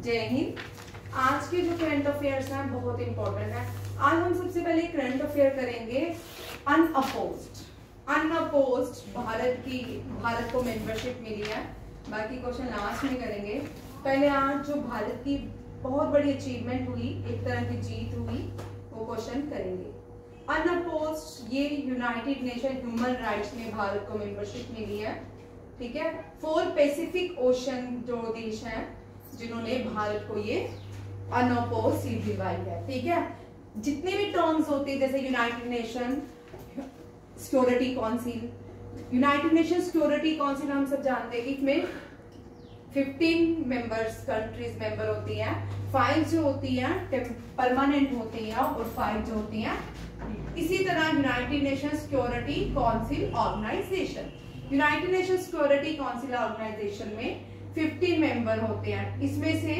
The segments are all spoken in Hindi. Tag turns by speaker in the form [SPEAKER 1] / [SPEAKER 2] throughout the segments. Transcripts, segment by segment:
[SPEAKER 1] जय हिंद। आज के जो करंट अफेयर्स हैं बहुत इंपॉर्टेंट है। आज हम सबसे पहले करंट अफेयर करेंगे अनअपोज्ड भारत को मेंबरशिप मिली है। बाकी क्वेश्चन लास्ट में करेंगे। पहले आज जो भारत की बहुत बड़ी अचीवमेंट हुई, एक तरह की जीत हुई, वो क्वेश्चन करेंगे। अनअपोज्ड ये यूनाइटेड नेशन ह्यूमन राइट्स में भारत को मेंबरशिप मिली है। ठीक है, 4 पैसिफिक ओशन जो देश हैं जिन्होंने भारत को ये अनअपोज्ड सीट दिलवाई है। ठीक है, जितने भी टर्म्स होते हैं जैसे United nation security council, United nation security council हम सब जानते हैं कि इसमें 15 मेंबर्स कंट्रीज मेंबर होती हैं। 5 जो होती हैं परमानेंट होती हैं और 5 जो होती हैं। इसी तरह united nation security council organization, united nation security council organisation में 15 मेंबर होते हैं। इसमें से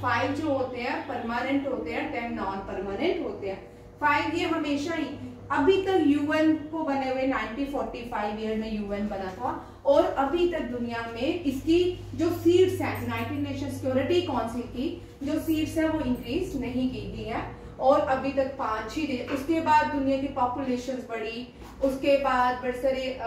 [SPEAKER 1] 5 जो होते हैं परमानेंट होते हैं, 10 नॉन परमानेंट होते हैं। 5 ये हमेशा ही अभी तक यूएन को बने हुए 1945 ईयर में यूएन बना था और अभी तक दुनिया में इसकी जो सीट्स हैं यूनाइटेड नेशन सिक्योरिटी काउंसिल की जो सीट्स हैं वो इंक्रीज नहीं की गई है और अभी तक 5 ही। उसके बाद दुनिया की पॉपुलेशन बढ़ी, उसके बाद बड़े सारे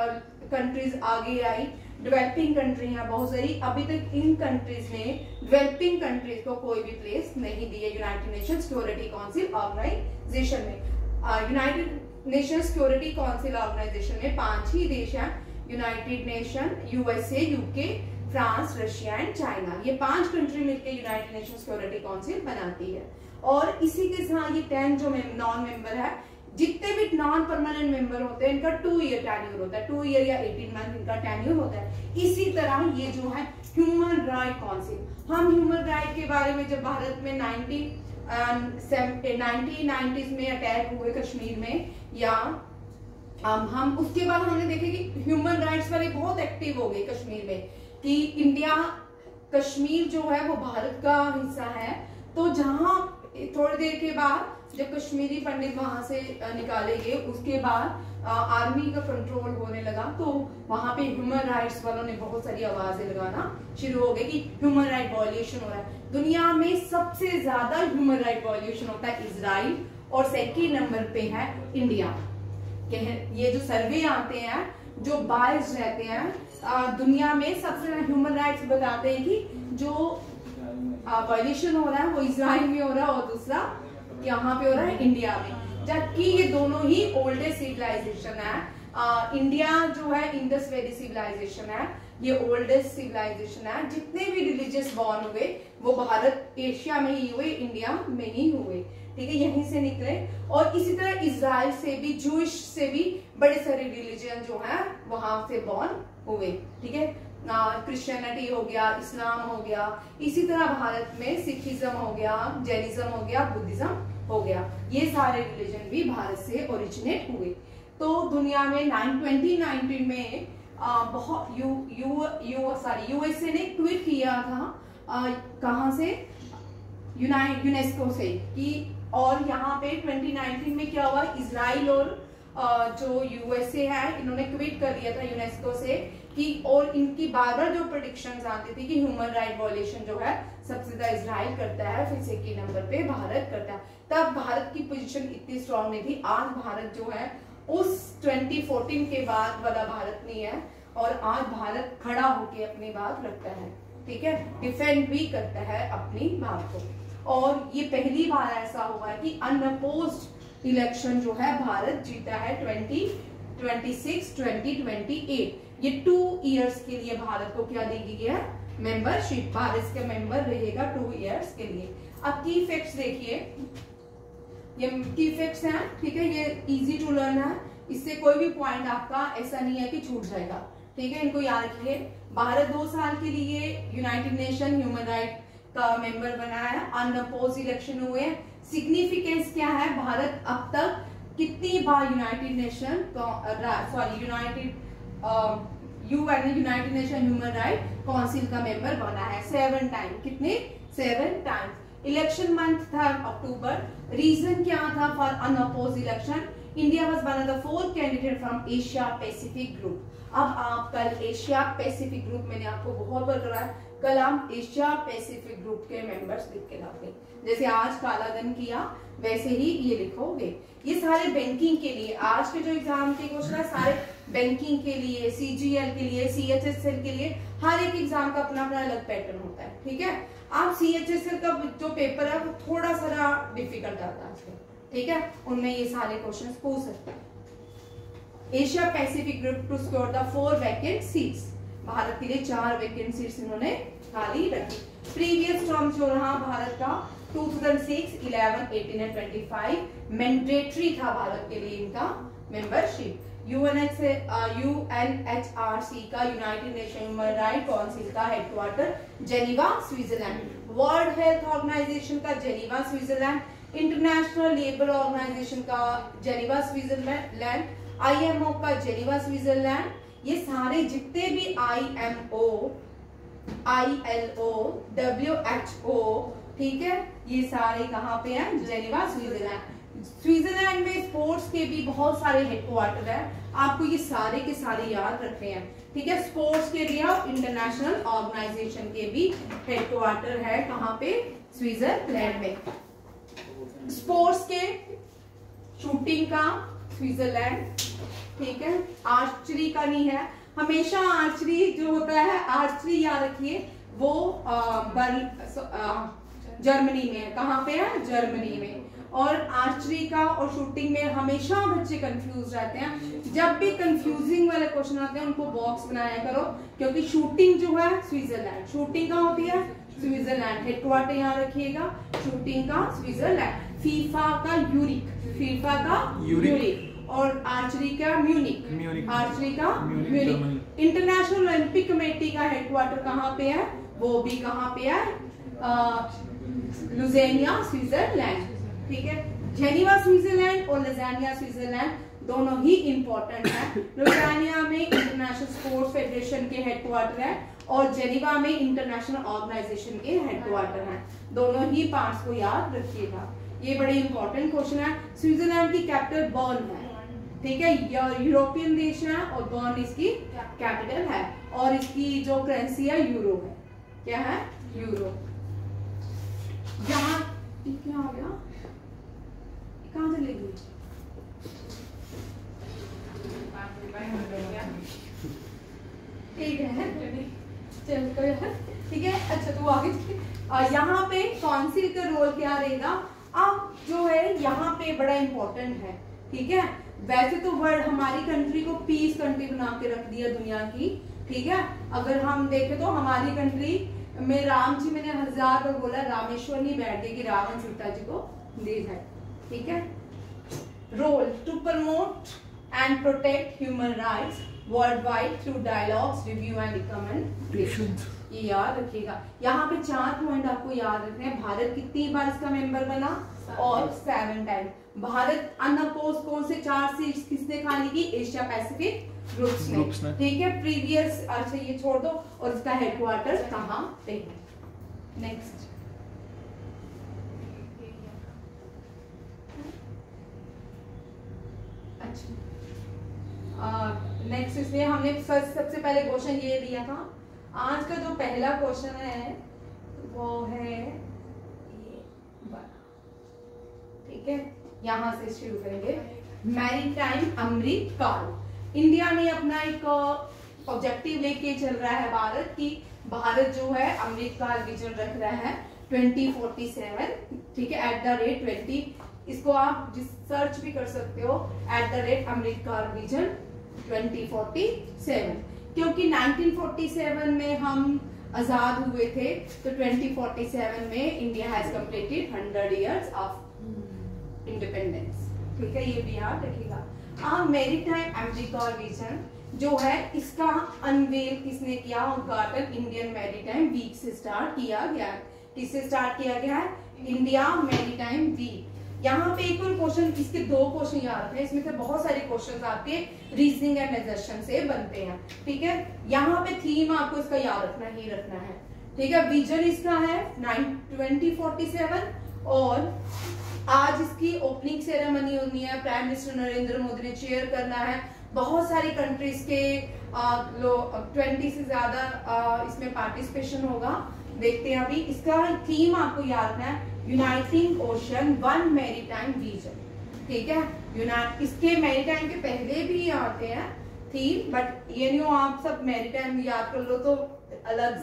[SPEAKER 1] कंट्रीज आगे आई, डेवलपिंग कंट्री है बहुत सारी। अभी तक इन कंट्रीज ने डेवलपिंग कंट्रीज को कोई भी प्लेस नहीं दी है United nation security council organisation में। United nation security council organisation में 5 ही देश हैं, United Nation, USA, UK, France, Russia and China. ये 5 कंट्री मिलकर यूनाइटेड नेशन सिक्योरिटी काउंसिल बनाती है। और इसी के साथ ये 10 जो नॉन मेंबर है, जितने भी नॉन परमानेंट मेंबर होते हैं इनका 2 ईयर टेन्योर होता है, 2 ईयर या 18 मंथ इनका टेन्योर होता है। इसी तरह ये जो है ह्यूमन राइट काउंसिल, हम ह्यूमन राइट के बारे में जब भारत में 1990s में अटैक हुए कश्मीर में, या हम उसके बाद हमने देखे कि ह्यूमन राइट्स वाले बहुत एक्टिव हो गए कश्मीर में कि इंडिया कश्मीर जो है वो भारत का हिस्सा है। तो जहां थोड़ी देर के बाद जब कश्मीरी पंडित वहां से निकाले गए उसके बाद आर्मी का कंट्रोल होने लगा तो वहां पे ह्यूमन राइट्स वालों ने बहुत सारी आवाजें लगाना शुरू हो गई कि ह्यूमन राइट वॉल्यूशन हो रहा है। दुनिया में सबसे ज्यादा ह्यूमन राइट वॉल्यूशन होता है इजराइल और सेकंड नंबर पे है इंडिया। ये जो सर्वे आते हैं जो बायस रहते हैं दुनिया में सबसे ज्यादा ह्यूमन राइट्स बताते हैं कि जो वॉल्यूशन हो रहा है वो इजराइल में हो रहा है और दूसरा यहाँ पे हो रहा है इंडिया में, जबकि ये दोनों ही ओल्डेस्ट सिविलाइजेशन है। इंडिया जो है इंडस वैली सिविलाइजेशन है, ये ओल्डेस्ट सिविलाइजेशन है। जितने भी रिलीजियस बॉर्न हुए वो भारत एशिया में ही हुए, इंडिया में ही हुए। ठीक है, यहीं से निकले। और इसी तरह इजराइल से भी, जूइश से भी बड़े सारे रिलीजन जो है वहां से बॉर्न हुए। ठीक है, क्रिश्चियनिटी हो गया, इस्लाम हो गया। इसी तरह भारत में सिखिज्म हो गया, जैनिज्म हो गया, बुद्धिज्म हो गया। ये सारे रिलीजन भी भारत से ओरिजिनेट हुए। तो दुनिया में 2019 में बहुत यूएसए ने ट्वीट किया था कहां से, यूनेस्को से कि, और यहाँ पे 2019 में क्या हुआ, इजराइल और जो यूएसए है इन्होंने ट्वीट कर दिया था यूनेस्को से कि, और इनकी बार बार जो प्रेडिक्शंस आती थी कि ह्यूमन राइट वॉल्यूशन जो है सबसे ज्यादा इजराइल करता है, फिर सेकंड नंबर पे भारत करता है। तब भारत की पोजीशन इतनी स्ट्रांग नहीं थी। आज भारत जो है उस 2014 के बाद वाला भारत नहीं है और आज भारत खड़ा होके अपनी बात रखता है। ठीक है, डिफेंड भी करता है अपनी बात को। और ये पहली बार ऐसा हुआ है कि अनअपोज्ड इलेक्शन जो है भारत जीता है 2026, 2028। ये 2 इयर्स के लिए भारत को क्या दी गई है, मेंबरशिप। भारत का मेंबर रहेगा 2 इयर्स के लिए। अब की फैक्ट्स देखिए, ये की फैक्ट्स हैं। ठीक है, ये इजी टू लर्न है, इससे कोई भी पॉइंट आपका ऐसा नहीं है कि छूट जाएगा। ठीक है, इनको याद रखिए। भारत 2 साल के लिए यूनाइटेड नेशन ह्यूमन राइट का मेंबर बना है। अनअपोज्ड इलेक्शन हुए। सिग्निफिकेंस क्या है, भारत अब तक कितनी बार United Nation United Nation Human Right Council का मेंबर बना है? 7 टाइम। कितने? 7 टाइम्स। इलेक्शन मंथ था अक्टूबर। रीजन क्या था for unopposed election? India was one of the 4 candidate from Asia Pacific group. अब आप कल एशिया पैसिफिक ग्रुप मैंने आपको बहुत बार कराया, कल हम एशिया पैसिफिक ग्रुप के मेंबर्स लिख के लाते। जैसे आज काला धन किया वैसे ही ये लिखोगे। ये सारे बैंकिंग के लिए आज के जो एग्जाम के क्वेश्चन है सारे बैंकिंग के लिए, सीजीएल के लिए, सीएचएसएल के लिए, हर एक एग्जाम का अपना अपना अलग पैटर्न होता है। ठीक है, आप सीएचएसएल का जो पेपर है वो थोड़ा सा डिफिकल्ट आता है, ठीक है, उनमें ये सारे क्वेश्चन पूछ सकते हैं। Asia Pacific group to score the 4 vacant seats, Bharat के लिए 4 वैकेंट सीट्स इन्होंने खाली रखी। प्रीवियस टर्म जो रहा भारत का 2006, 11, 18 एंड 25 मैंडेटरी था भारत के लिए इनका मेंबरशिप। यूएनएचआरसी का United Nation Human Right Council का headquarter Geneva Switzerland. World Health Organization का Geneva Switzerland. International Labour Organization का जेनीवा स्विट्जरलैंड। आईएमओ का जेनीवा स्विट्जरलैंड। ये सारे जितने भी आईएमओ, आईएलओ, डब्ल्यूएचओ, ठीक है, ये सारे कहाँ पे हैं? Geneva Switzerland. स्विट्जरलैंड में स्पोर्ट्स के भी बहुत सारे हेडक्वार्टर है, आपको ये सारे के सारे याद रखने हैं। ठीक है, स्पोर्ट्स के लिए इंटरनेशनल ऑर्गेनाइजेशन के भी हेडक्वार्टर है कहाँ पे? स्विट्जरलैंड में। स्पोर्ट्स के शूटिंग का स्विट्जरलैंड, ठीक है, आर्चरी का नहीं है। हमेशा आर्चरी जो होता है, आर्चरी याद रखिए, वो जर्मनी में है। कहाँ पे है? जर्मनी में। और आर्चरी का और शूटिंग में हमेशा बच्चे कंफ्यूज रहते हैं। जब भी कंफ्यूजिंग वाले क्वेश्चन आते हैं उनको बॉक्स बनाया करो, क्योंकि शूटिंग जो है स्विट्जरलैंड, शूटिंग कहाँ होती है? स्विट्जरलैंड। हेडक्वार्टर यहाँ रखिएगा, शूटिंग का स्विट्जरलैंड। फीफा का यूरिक, फीफा का यूरिक, और आर्चरी का म्यूनिक, आर्चरी का म्यूनिक। इंटरनेशनल ओलंपिक कमेटी का हेडक्वार्टर कहाँ पे है? वो भी कहाँ पे है? लुज़ेनिया स्विट्जरलैंड। ठीक है, जेनीवा स्विट्जरलैंड और लुज़ेनिया स्विट्जरलैंड दोनों ही इंपॉर्टेंट है। लुज़ेनिया में इंटरनेशनल स्पोर्ट्स फेडरेशन के हेडक्वार्टर है और जेनीवा में इंटरनेशनल ऑर्गेनाइजेशन के हेडक्वार्टर हैं। दोनों ही पार्ट्स को याद रखिएगा, ये बड़े इंपॉर्टेंट क्वेश्चन है। स्विट्जरलैंड की कैपिटल बर्न है, ठीक है, यूरोपियन देश है और बर्न इसकी कैपिटल है, और इसकी जो करेंसी है यूरो है। क्या है? यूरो। यहाँ क्या आ गया? कहाँ चली गई? ठीक है, चल यार, ठीक है। अच्छा, तो आगे यहाँ पे काउंसिल का रोल क्या रहेगा? अब जो है यहाँ पे बड़ा इंपॉर्टेंट है, ठीक है। वैसे तो वर्ल्ड हमारी कंट्री को पीस कंट्री बना के रख दिया दुनिया की, ठीक है। अगर हम देखें तो हमारी कंट्री में राम जी, मैंने 1000 बार बोला, रामेश्वर नहीं बैठ गए कि रावण सीता जी को दे जाए, ठीक है। Role to promote and protect human rights world wide through dialogues, review and recommendations, ये याद रखिएगा। यहाँ पे 4 पॉइंट आपको याद रखने हैं। भारत कितनी बार इसका मेंबर बना? और 7 टाइम। भारत अनअपोज कौन से 4 सीट्स किसने खाली की? एशिया पैसिफिक ग्रुप्स ने, ठीक है। प्रीवियस, अच्छा ये छोड़ दो, और इसका हेडक्वार्टर कहाँ पे है? नेक्स्ट, अच्छा नेक्स्ट, इसलिए हमने सबसे पहले क्वेश्चन ये दिया था। आज का जो पहला क्वेश्चन है वो है ये वाला, ठीक है। यहां से शुरू करेंगे। मैरीटाइम अमृत काल। इंडिया ने अपना एक ऑब्जेक्टिव लेके चल रहा है भारत की, भारत जो है अमृत काल विजन रख रहा है 2047, ठीक है, @20। इसको आप सर्च भी कर सकते हो, @अमृत काल विजन 2047, क्योंकि 1947 में हम आजाद हुए थे, तो 2047 में India has completed 100 years of independence, ठीक है, ये भी याद रखिएगा। मैरीटाइम अमृत काल विजन जो है, इसका अनवेल किसने किया? उद्घाटन इंडियन मैरीटाइम वीक से स्टार्ट किया गया है। किससे स्टार्ट किया गया है? India maritime week. यहाँ पे एक और क्वेश्चन, इसके 2 क्वेश्चन याद है, इसमें से बहुत सारे क्वेश्चन आपके रीजनिंग एंड एजर्शन से बनते हैं, ठीक है। यहाँ पे थीम आपको इसका याद रखना ही रखना है, ठीक है। विजन इसका है 2047, और आज इसकी ओपनिंग सेरेमनी होनी है, प्राइम मिनिस्टर नरेंद्र मोदी ने चेयर करना है। बहुत सारी कंट्रीज के 20 से ज्यादा इसमें पार्टिसिपेशन होगा। देखते हैं अभी इसका थीम आपको याद रखना है, uniting ocean one maritime region. ठीक है, इसके मैरीटाइम के पहले भी आते हैं थीम, बट ये नहीं आप सब मैरीटाइम याद कर लो तो अलग।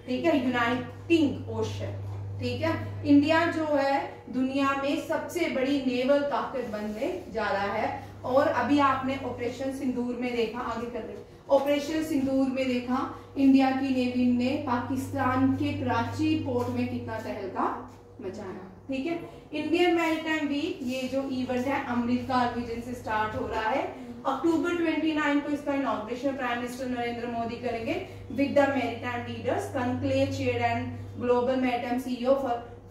[SPEAKER 1] ठीक है, यूनाइटिंग ओशन। ठीक है, इंडिया जो है दुनिया में सबसे बड़ी नेवल ताकत बनने जा रहा है। और अभी आपने ऑपरेशन सिंदूर में देखा, आगे कर रहे, ऑपरेशन सिंदूर में देखा इंडिया की नेवी ने पाकिस्तान के कराची पोर्ट में कितना तहलका मचाया। ठीक है, इंडियन मैरीटाइम वीक ये जो इवेंट है अमृतकाल विजन से स्टार्ट हो रहा है। अक्टूबर 29 को इसका inauguration Prime Minister Narendra Modi करेंगे with the maritime leaders conclave chair and global maritime CEO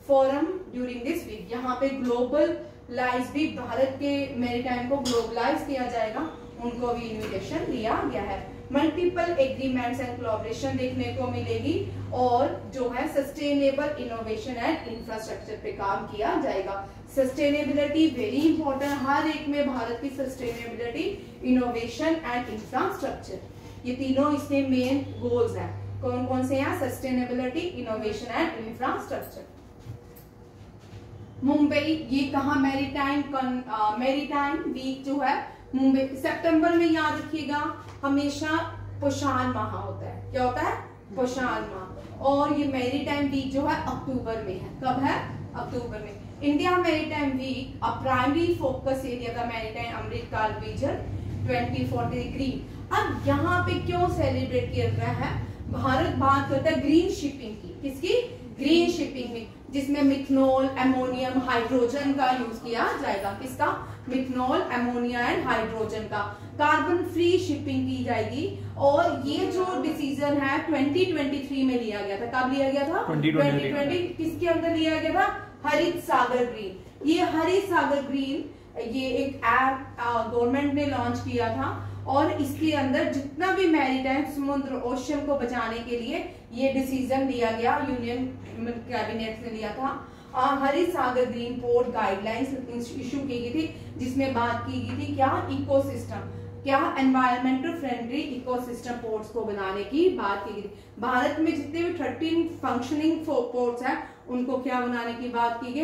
[SPEAKER 1] forum during this week. यहाँ पे ग्लोबल लाइज भी भारत के मैरीटाइम को ग्लोबलाइज किया जाएगा, उनको भी इन्विटेशन दिया गया है। मल्टीपल एग्रीमेंट्स एंड कोलैबोरेशन देखने को मिलेगी और जो है सस्टेनेबल इनोवेशन एंड इंफ्रास्ट्रक्चर पे काम किया जाएगा। सस्टेनेबिलिटी वेरी इंपॉर्टेंट, हर एक में भारत की सस्टेनेबिलिटी, इनोवेशन एंड इंफ्रास्ट्रक्चर, ये तीनों इसके मेन गोल्स हैं। कौन कौन से हैं? Sustainability, innovation and infrastructure. Mumbai, ये कहा मैरीटाइम वीक जो है मुंबई सितंबर में, याद रखिएगा हमेशा पोषाण माह होता है। क्या होता है? पोषाण माह। और ये मैरीटाइम वीक जो है अक्टूबर में है। कब है? अक्टूबर में। India maritime week a primary focus area the maritime Amritkaal vision 2040 green. अब यहाँ पे क्यों सेलिब्रेट किया गया है? भारत बात करता है ग्रीन शिपिंग की। किसकी? ग्रीन शिपिंग में, जिसमें मिथनॉल, अमोनियम, हाइड्रोजन का यूज किया जाएगा। किसका? मिथनॉल, अमोनिया एंड हाइड्रोजन का। कार्बन फ्री शिपिंग की जाएगी। और ये जो डिसीजन है 2023 में लिया गया था। कब लिया गया था? 2020। किसके अंदर लिया गया था? हरित सागर ग्रीन। ये हरित सागर ग्रीन ये एक ऐप गवर्नमेंट ने लॉन्च किया था और इसके अंदर जितना भी मैरीटाइम समुद्र ओशन को बचाने के लिए ये डिसीजन लिया गया, यूनियन कैबिनेट ने लिया था। हरित सागर ग्रीन पोर्ट गाइडलाइंस इशू की गई थी, जिसमें बात की गई थी क्या? इकोसिस्टम, क्या एनवायरमेंटल फ्रेंडली इकोसिस्टम पोर्ट्स को बनाने की बात की गई थी। भारत में जितने भी 13 फंक्शनिंग पोर्ट्स हैं उनको क्या बनाने की बात की गई?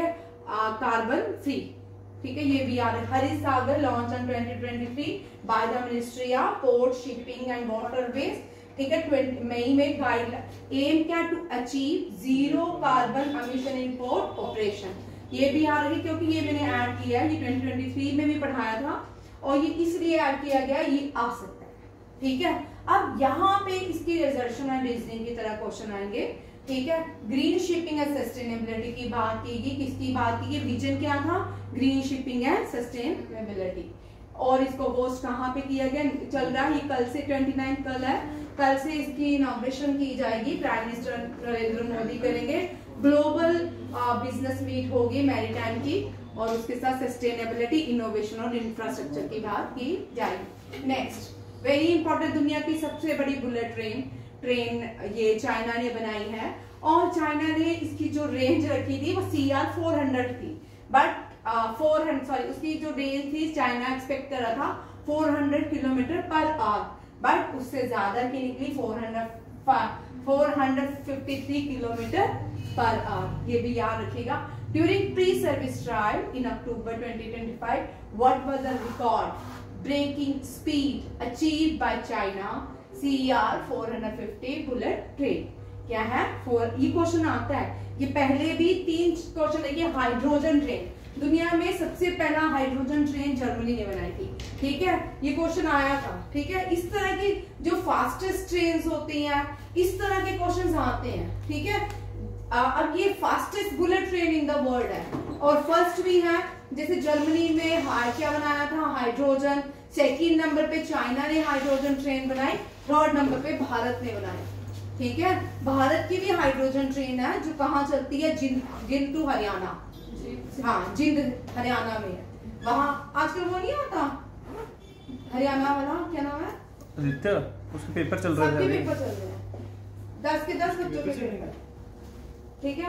[SPEAKER 1] Carbon free. ठीक है, ये भी याद है। Harit Sagar launch in 2023 by the ministry of port, shipping and waterways. ठीक है, मई में गाइडलाइन एम क्या? To achieve zero carbon emission in port operation. ये भी याद रखिए क्योंकि ये मैंने ऐड किया है, ये 2023 में भी पढ़ाया था और ये इसलिए ऐड किया गया, ये आ सकता है। ठीक है, अब यहाँ पे इसकी रिजर्वेशन एंड रीजनिंग की तरह क्वेश्चन आएंगे। ठीक है, ग्रीन शिपिंग एंड सस्टेनेबिलिटी की बात की गई। किसकी बात की गई? विजन क्या था? Green shipping and sustainability. और इसको पोस्ट कहाँ पे किया गया? चल रहा है, ये कल से 29 कल है, कल से इसकी इनॉग्रेशन की जाएगी, प्राइम मिनिस्टर नरेंद्र मोदी करेंगे। ग्लोबल बिजनेस मीट होगी मैरीटाइम की और उसके साथ सस्टेनेबिलिटी, इनोवेशन और इंफ्रास्ट्रक्चर की बात की जाएगी। नेक्स्ट वेरी इंपॉर्टेंट, दुनिया की सबसे बड़ी बुलेट ट्रेन ये चाइना ने बनाई है और चाइना ने इसकी जो रेंज रखी थी वो CR 400 थी, बट 400 उसकी जो रेंज थी चाइना एक्सपेक्ट कर रहा था 400 किलोमीटर पर आवर, बट उससे ज्यादा की निकली 453 किलोमीटर पर आवर। ये भी याद रखिएगा। During pre service trial in October 2025 what was the record breaking speed achieved by China CR 450 bullet train? क्या है? ये क्वेश्चन आता है, ये पहले भी 3 क्वेश्चन देखिए। हाइड्रोजन ट्रेन, दुनिया में सबसे पहला हाइड्रोजन ट्रेन जर्मनी ने बनाई थी। ठीक है, ये क्वेश्चन आया था। ठीक है, इस तरह की जो फास्टेस्ट ट्रेन होती हैं इस तरह के क्वेश्चन आते हैं। ठीक है, अब ये fastest bullet train in the world है और फर्स्ट भी है, जैसे जर्मनी में क्या बनाया था? हाइड्रोजन। सेकंड नंबर पे चाइना ने हाइड्रोजन ट्रेन बनाई, थर्ड नंबर पे भारत ने बनाई। ठीक है, भारत की भी हाइड्रोजन ट्रेन है जो कहाँ चलती है? जिंद टू हरियाणा। हाँ, जिंद हरियाणा में है। वहाँ आजकल वो नहीं आता हरियाणा वाला, क्या नाम है?
[SPEAKER 2] आदित्य, उसके पेपर चल रहे हैं।
[SPEAKER 1] सबके पेपर चल रहे हैं, 10 के 10 बच्चों के पेपर। ठीक है,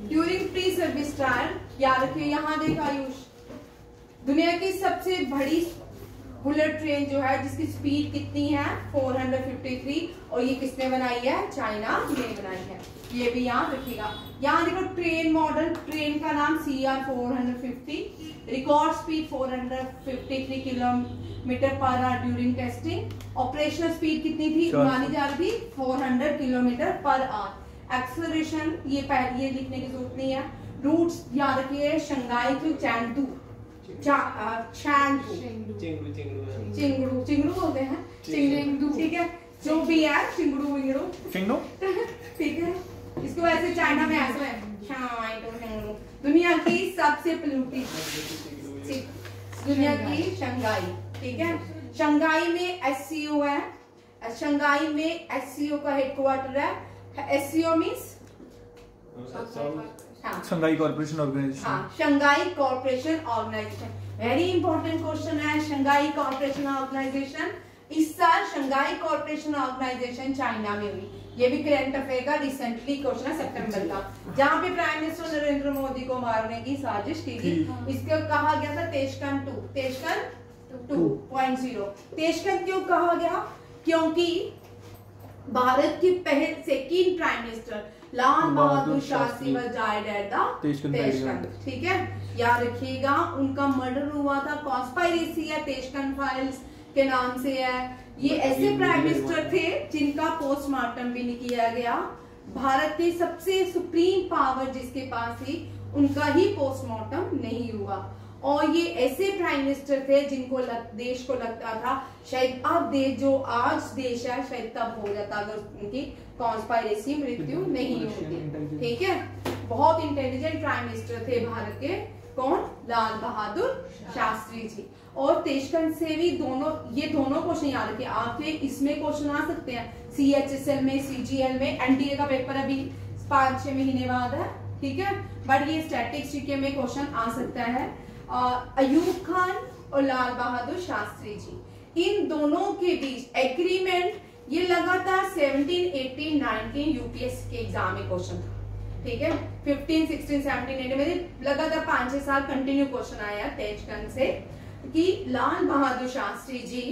[SPEAKER 1] ड्यूरिंग प्री सर्विस ट्रायल याद रखिए। यहाँ देख आयुष, दुनिया की सबसे बड़ी बुलेट ट्रेन जो है जिसकी स्पीड कितनी है 453, और ये किसने बनाई है? चाइना ने बनाई है। ये भी याद रखिएगा। यहाँ देखो ट्रेन मॉडल, ट्रेन का नाम CR 450, record speed 453 kilometre per hour during testing. Operational speed कितनी थी मानी जा रही थी? 400 किलोमीटर पर आवर। एक्सेलरेशन ये लिखने की जरूरत नहीं है। रूट्स याद रखिए, शंघाई टू चैंगडू, चिंगड़ू बोलते हैं, चिंगड़ू, ठीक है, जो भी है चिंगड़ू विंगड़ू, ठीक है। इसको वैसे चाइना में ऐसा है, दुनिया की सबसे पोल्यूटेड, दुनिया की शंघाई, ठीक है। शंघाई में SCO है, शंघाई में SCO का हेडक्वार्टर है। SCO means
[SPEAKER 2] Shanghai corporation organization.
[SPEAKER 1] हाँ, Shanghai corporation organization, very important question है। शंघाई कॉर्पोरेशन ऑर्गेनाइजेशन, इस साल शंघाई कॉर्पोरेशन ऑर्गेनाइजेशन चाइना में हुई। ये भी करंट अफेयर का रिसेंटली क्वेश्चन है, सितंबर का, जहाँ पे प्राइम मिनिस्टर नरेंद्र मोदी को मारने की साजिश की थी। इसको कहा गया था तेशकन 2.0। तेशकन क्यों कहा गया? क्योंकि भारत की पहले second prime minister Lal Bahadur Shastri was died at the तेशकन, ठीक है, याद रखिएगा। उनका मर्डर हुआ था, कॉन्स्पायरेसी है, तेशकन फाइल्स के नाम से है। ये ऐसे प्राइम मिनिस्टर थे जिनका पोस्टमार्टम भी नहीं किया गया। भारत के सबसे सुप्रीम पावर जिसके पास थी, उनका ही पोस्टमार्टम नहीं हुआ। और ये ऐसे प्राइम मिनिस्टर थे जिनको देश को लगता था शायद अब देश जो आज देश है शायद तब हो जाता अगर उनकी कॉन्स्पायरेसी मृत्यु नहीं होती, ठीक है। बहुत इंटेलिजेंट प्राइम मिनिस्टर थे भारत के। कौन? लाल बहादुर शास्त्री जी। और तेशकन से भी ये दोनों क्वेश्चन याद रखिए, आपके इसमें क्वेश्चन आ सकते हैं, CHSL में, CGL में। NDA का पेपर अभी 5-6 महीने बाद है, ठीक है, बट ये स्टैटिक्स GK में क्वेश्चन आ सकता है। अयूब खान और लाल बहादुर शास्त्री जी, इन दोनों के बीच एग्रीमेंट, ये लगातार 17, 18, 19 UPSC के एग्जाम में क्वेश्चन था, ठीक है। 15, 16, 17, 18 में लगातार 5-6 साल कंटिन्यू क्वेश्चन आया तेशकन से कि लाल बहादुर शास्त्री जी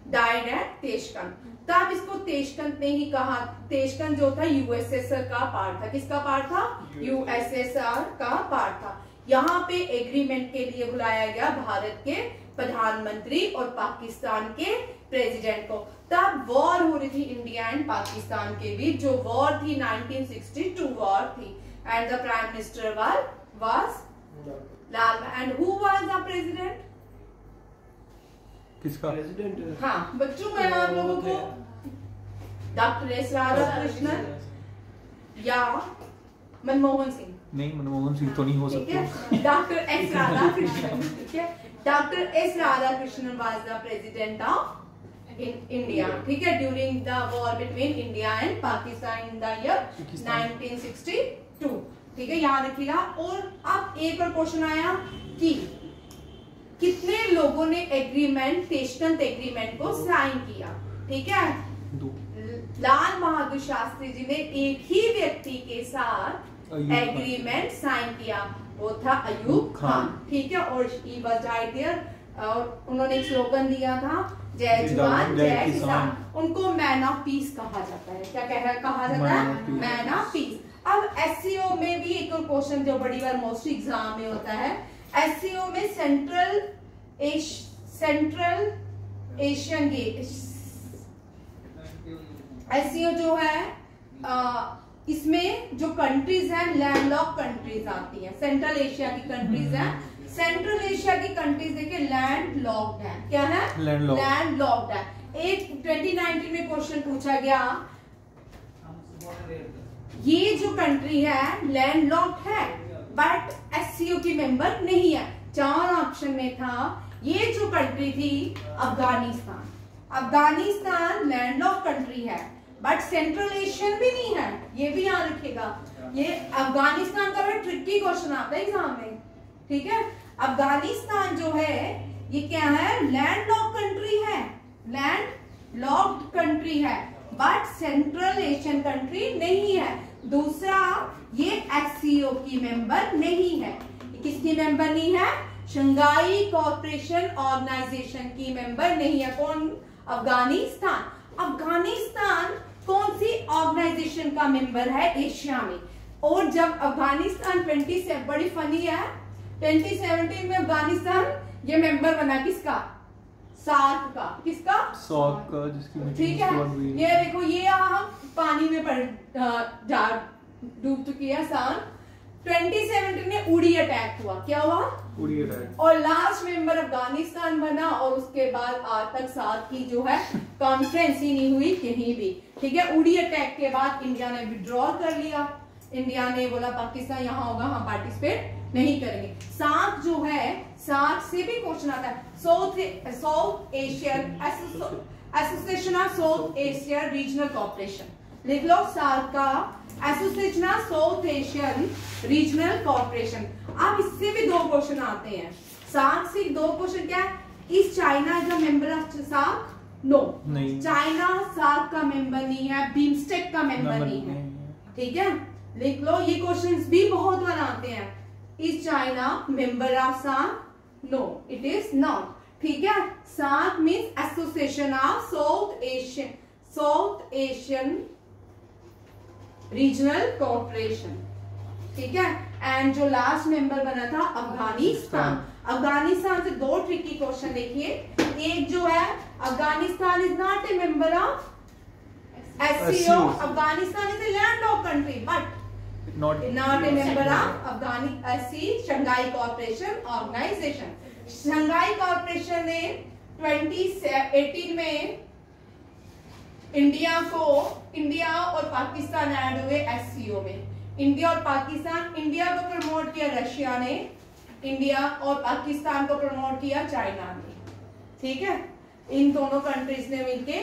[SPEAKER 1] डाइड एट तेशकन। तब इसको तेशकन ने ही कहा। तेशकन जो था USSR का पार्ट था। किसका पार्ट था? USSR का पार्ट था। यहाँ पे एग्रीमेंट के लिए बुलाया गया भारत के प्रधानमंत्री और पाकिस्तान के प्रेसिडेंट को। तब वॉर हो रही थी इंडिया एंड पाकिस्तान के बीच, जो वॉर थी 1962 वॉर थी, and the prime minister was Lal. And who was the president?
[SPEAKER 2] किसका
[SPEAKER 1] प्रेसिडेंट? हाँ बच्चों, मैं आप लोगों को डॉक्टर एस राधाकृष्णन या मनमोहन सिंह?
[SPEAKER 2] नहीं, मनमोहन सिंह तो नहीं हो सकता।
[SPEAKER 1] डॉक्टर एस राधाकृष्णन, ठीक है। Doctor S Radhakrishnan was the president of India, ठीक है, during the war between India and Pakistan in the year 1962, ठीक है, याद रखिएगा। और अब एक और क्वेश्चन आया कि कितने लोगों ने एग्रीमेंट, तेशकन एग्रीमेंट को साइन किया, ठीक है। लाल बहादुर शास्त्री जी ने एक ही व्यक्ति के साथ एग्रीमेंट साइन किया, वो था अयूब खान, ठीक है। और ही वाज राइट देयर, और उन्होंने एक स्लोगन दिया था, जय जवान जय किसान। उनको मैन ऑफ पीस कहा जाता है। क्या कहा जाता है? Man of peace. अब SCO में भी एक और क्वेश्चन जो बड़ी बार मोस्टली एग्जाम में होता है, SCO में सेंट्रल एशियन गेम, SCO जो है इसमें जो कंट्रीज हैं लैंडलॉक कंट्रीज आती हैं। सेंट्रल एशिया की कंट्रीज हैं। सेंट्रल एशिया की कंट्रीज देखिए लैंडलॉक्ड है। क्या है? लैंडलॉक्ड है। एक 2019 में क्वेश्चन पूछा गया, ये जो कंट्री है लैंडलॉक्ड है बट SCO की मेंबर नहीं है। 4 ऑप्शन में था, ये जो कंट्री थी अफगानिस्तान। अफगानिस्तान लैंडलॉक्ड कंट्री है बट सेंट्रल एशियन भी नहीं है, ये भी याद रखिएगा। ये अफगानिस्तान का बड़ा ट्रिकी क्वेश्चन आता है एग्जाम में, ठीक है। अफगानिस्तान जो है ये क्या है? लैंडलॉक्ड कंट्री है, लैंडलॉक्ड कंट्री है बट सेंट्रल एशियन कंट्री नहीं है। दूसरा, ये SCO की मेंबर नहीं है। किसकी मेंबर नहीं है? शंघाई कोऑपरेशन ऑर्गेनाइजेशन की मेंबर नहीं है। कौन? अफगानिस्तान। अफगानिस्तान कौन सी ऑर्गेनाइजेशन का मेंबर है एशिया में? और जब अफगानिस्तान 27 बड़ी फनी है, 2017 में अफगानिस्तान ये मेंबर बना किसका? सार्क का। किसका?
[SPEAKER 2] सार्क का, जिसकी
[SPEAKER 1] ठीक है। ये देखो, ये हम पानी में डूब चुकी है सार्क। 2017 में उड़ी अटैक हुआ। क्या हुआ?
[SPEAKER 2] उड़ी अटैक।
[SPEAKER 1] और लास्ट मेंबर अफगानिस्तान बना, और उसके बाद आज तक सार्क की जो है कॉन्फ्रेंस ही नहीं हुई कहीं भी। ठीक है। उड़ी अटैक के बाद इंडिया ने विड्रॉ कर लिया। इंडिया ने बोला पाकिस्तान यहाँ होगा, हम पार्टिसिपेट नहीं करेंगे। सार्क जो है, सार्क से भी क्वेश्चन आता है। South Asian association of south Asia regional corporation. लिख लो, सार्क का association of South Asian regional corporation. अब इससे भी दो क्वेश्चन आते हैं। सार्क से दो क्वेश्चन क्या है? Is China is a member of SAARC? No, China SAARC का मेंबर नहीं है, बिम्स्टेक का मेंबर नहीं है। ठीक है, लिख लो, ये क्वेश्चंस भी बहुत बार आते हैं। Is China member of SAARC? No, it is not. ठीक है। SAARC means association of South Asian regional corporation. ठीक है। एंड जो लास्ट मेंबर बना था अफगानिस्तान। अफगानिस्तान से दो ट्रिकी क्वेश्चन देखिए। एक जो है, Afghanistan is not a member of SCO. Afghanistan is a landlocked country but not a member of Shanghai cooperation organization. Shanghai cooperation ने 2018 में इंडिया और पाकिस्तान ऐड हुए SCO में। इंडिया और पाकिस्तान, इंडिया को प्रमोट किया रशिया ने, इंडिया और पाकिस्तान को प्रमोट किया चाइना ने। ठीक है। इन दोनों कंट्रीज ने मिलके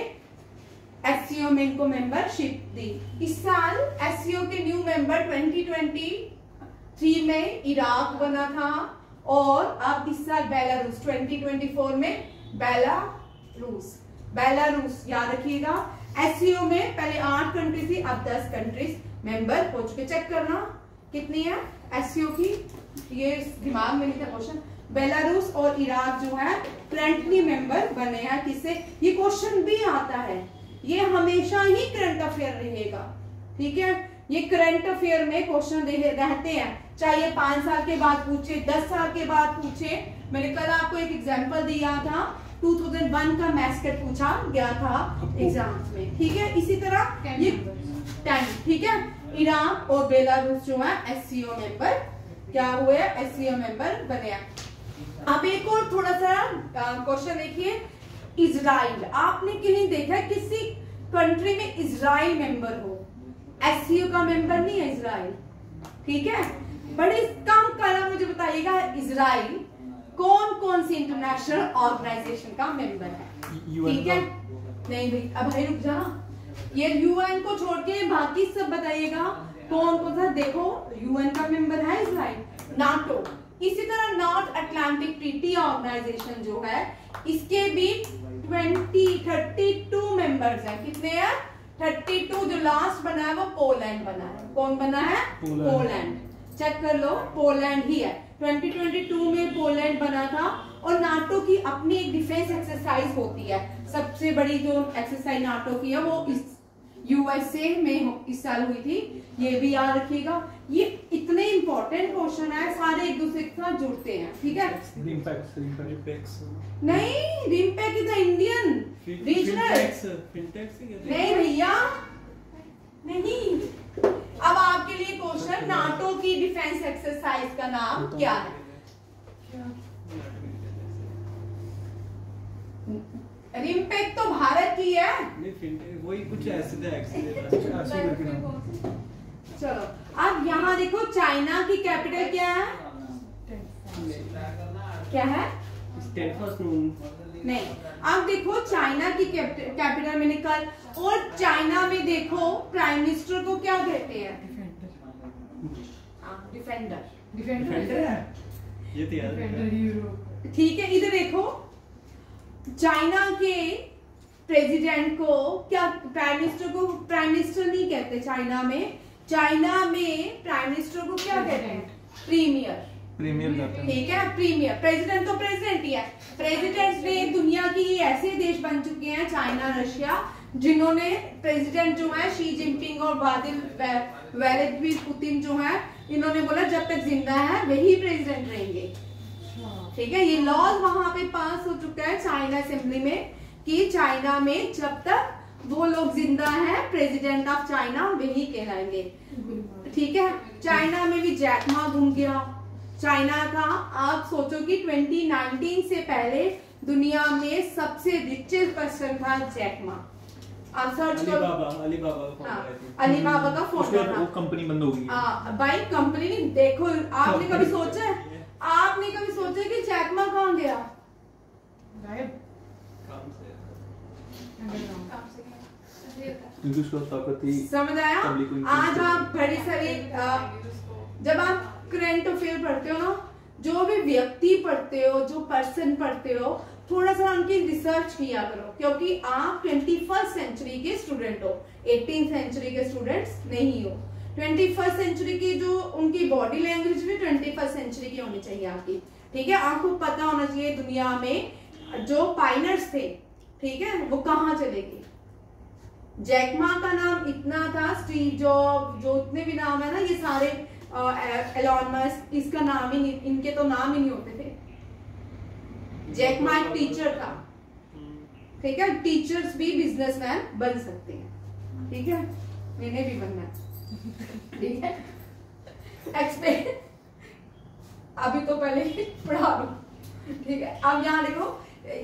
[SPEAKER 1] SCO में इनको मेंबरशिप दी। इस साल SCO के न्यू मेंबर 2023 में इराक बना था, और अब इस साल बेलारूस 2024 में बेलारूस याद रखिएगा। SCO में पहले 8 कंट्री थी, अब 10 कंट्रीज मेंबर हो चुके। चेक करना कितनी है SCO की, ये दिमाग में नहीं था क्वेश्चन। बेलारूस और इराक जो है करंटली मेंबर बने हैं। किससे? ये क्वेश्चन भी आता है, ये हमेशा ही करंट अफेयर रहेगा। ठीक है। ये करंट अफेयर में क्वेश्चन रहते हैं, चाहे 5 साल के बाद पूछे, 10 साल के बाद पूछे। मैंने कल आपको एक एग्जांपल दिया था, 2001 का मैथ्स पूछा गया था एग्जाम्स में। ठीक है। इसी तरह ये 10। ठीक है। ईरान और बेलारूस जो है SCO मेंबर क्या हुए? SCO मेंबर बने हैं। अब एक और थोड़ा सा क्वेश्चन देखिए। इजराइल, आपने कहीं देखा किसी कंट्री में इजराइल मेंबर हो? SCO का मेंबर नहीं है इजराइल। ठीक है। बड़े कम कलर मुझे बताइएगा, इजराइल कौन कौन सी इंटरनेशनल ऑर्गेनाइजेशन का मेंबर है? ठीक है। नहीं भाई, अब भाई रुक जा, ये UN को छोड़ के बाकी सब बताइएगा कौन कौन सा। देखो, UN का मेंबर है इजराइल, नाटो। इसी तरह नॉर्थ अटलांटिक ट्रीटी ऑर्गेनाइजेशन जो है, इसके भी 32 मेंबर्स हैं। कितने हैं? 32। जो लास्ट बना है वो पोलैंड बना है। कौन बना है? पोलैंड। चेक कर लो, पोलैंड ही है। 2022 में पोलैंड बना था। और नाटो की अपनी एक डिफेंस एक्सरसाइज होती है, सबसे बड़ी जो एक्सरसाइज नाटो की है वो इस USA में इस साल हुई थी। ये भी याद रखिएगा। ये इतने इंपॉर्टेंट क्वेश्चन है, सारे एक दूसरे के साथ जुड़ते हैं। ठीक है। नहीं, रिम्पैक्स इज इंडियन रीजनल। नहीं भैया, नहीं। अब आपके लिए क्वेश्चन, नाटो की डिफेंस एक्सरसाइज का नाम क्या है? रिम्पैक्स तो भारत की है।
[SPEAKER 3] वही कुछ ऐसे
[SPEAKER 1] चलो, अब यहाँ देखो, चाइना की कैपिटल क्या है? क्या है? नहीं। अब देखो, चाइना की कैपिटल मैंने कल, और चाइना में देखो प्राइम मिनिस्टर को क्या कहते हैं? डिफेंडर है।
[SPEAKER 3] ये तो याद।
[SPEAKER 1] ठीक है। इधर देखो, चाइना के प्रेसिडेंट को क्या, प्राइम मिनिस्टर को प्राइम मिनिस्टर नहीं कहते चाइना में। चाइना में प्राइम मिनिस्टर को क्या कहते हैं? प्रीमियर।
[SPEAKER 2] प्रीमियर करते हैं।
[SPEAKER 1] ठीक है, प्रीमियर। प्रेसिडेंट तो प्रेसिडेंट ही है। प्रेसिडेंट्स डे दुनिया की ऐसे देश बन चुके हैं, चाइना, रशिया, जिन्होंने प्रेसिडेंट जो है शी जिनपिंग और व्लादिमीर पुतिन जो है, इन्होंने बोला जब तक जिंदा है वही प्रेसिडेंट रहेंगे। ठीक है, ये लॉज वहां पे पास हो चुका है चाइना असेंबली में कि चाइना में जब तक वो लोग जिंदा है प्रेसिडेंट ऑफ चाइना वही कहलाएंगे। ठीक है, चाइना में भी जैक मा घूम गया। चाइना का आप सोचो कि 2019 से पहले दुनिया में सबसे रिचेस्ट पर्सन था जैक मा। आप सर्च करो, अलीबाबा का फोटो था।
[SPEAKER 2] वो कंपनी बंद हो गई है।
[SPEAKER 1] भाई कंपनी नहीं, देखो आपने कभी सोचा है, आपने कभी सोचा कि जैक मा कहाँ गया?
[SPEAKER 2] क्योंकि उसका ताकत ही
[SPEAKER 1] समझ आया? आज आप बड़ी सारी जब आप करंट अफेयर पढ़ते हो ना, जो भी व्यक्ति पढ़ते हो, जो पर्सन पढ़ते हो, थोड़ा सा उनकी रिसर्च किया करो, क्योंकि आप 21st सेंचुरी के स्टूडेंट हो, 18th सेंचुरी के स्टूडेंट्स नहीं हो। 21st सेंचुरी की जो उनकी बॉडी लैंग्वेज भी 21st सेंचुरी की होनी चाहिए आपकी। ठीक है, आपको पता होना चाहिए दुनिया में जो पायनर्स थे, ठीक है, वो कहाँ चले गए। जैक मा का नाम इतना था, स्टीव जॉब, जो इतने भी नाम है ना, ये सारे एलॉन मस्क, इसका नाम ही नहीं, इनके तो नाम ही नहीं होते थे। जैक मा एक टीचर था। ठीक है, टीचर्स भी बिजनेसमैन बन सकते हैं। ठीक है, मैंने भी बनना है। ठीक है, एक्सप्लेन अभी तो पहले पढ़ा लूं। ठीक है, अब यहाँ देखो,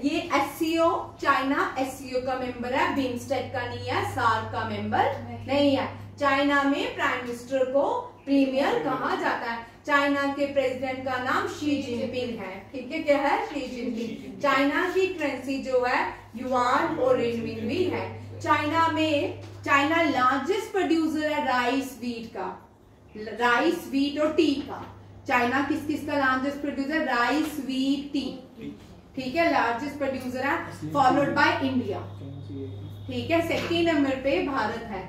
[SPEAKER 1] ये एससीओ, चाइना एससीओ का मेंबर है, बिमस्टेक का नहीं है, सार्क का मेंबर नहीं है। चाइना में प्राइम मिनिस्टर को प्रीमियर कहा जाता है। चाइना के प्रेसिडेंट का नाम शी जिनपिंग है। ठीक है, क्या है? Xi Jinping. चाइना की करेंसी जो है युआन और रिनमिनबी है। चाइना लार्जेस्ट प्रोड्यूसर है राइस, वीट का, राइस, वीट और टी का। चाइना किस किस का largest producer? Rice, wheat, T. ठीक है, लार्जेस्ट प्रोड्यूसर है, फॉलोड बाय इंडिया। ठीक है, सेकेंड नंबर पे भारत है।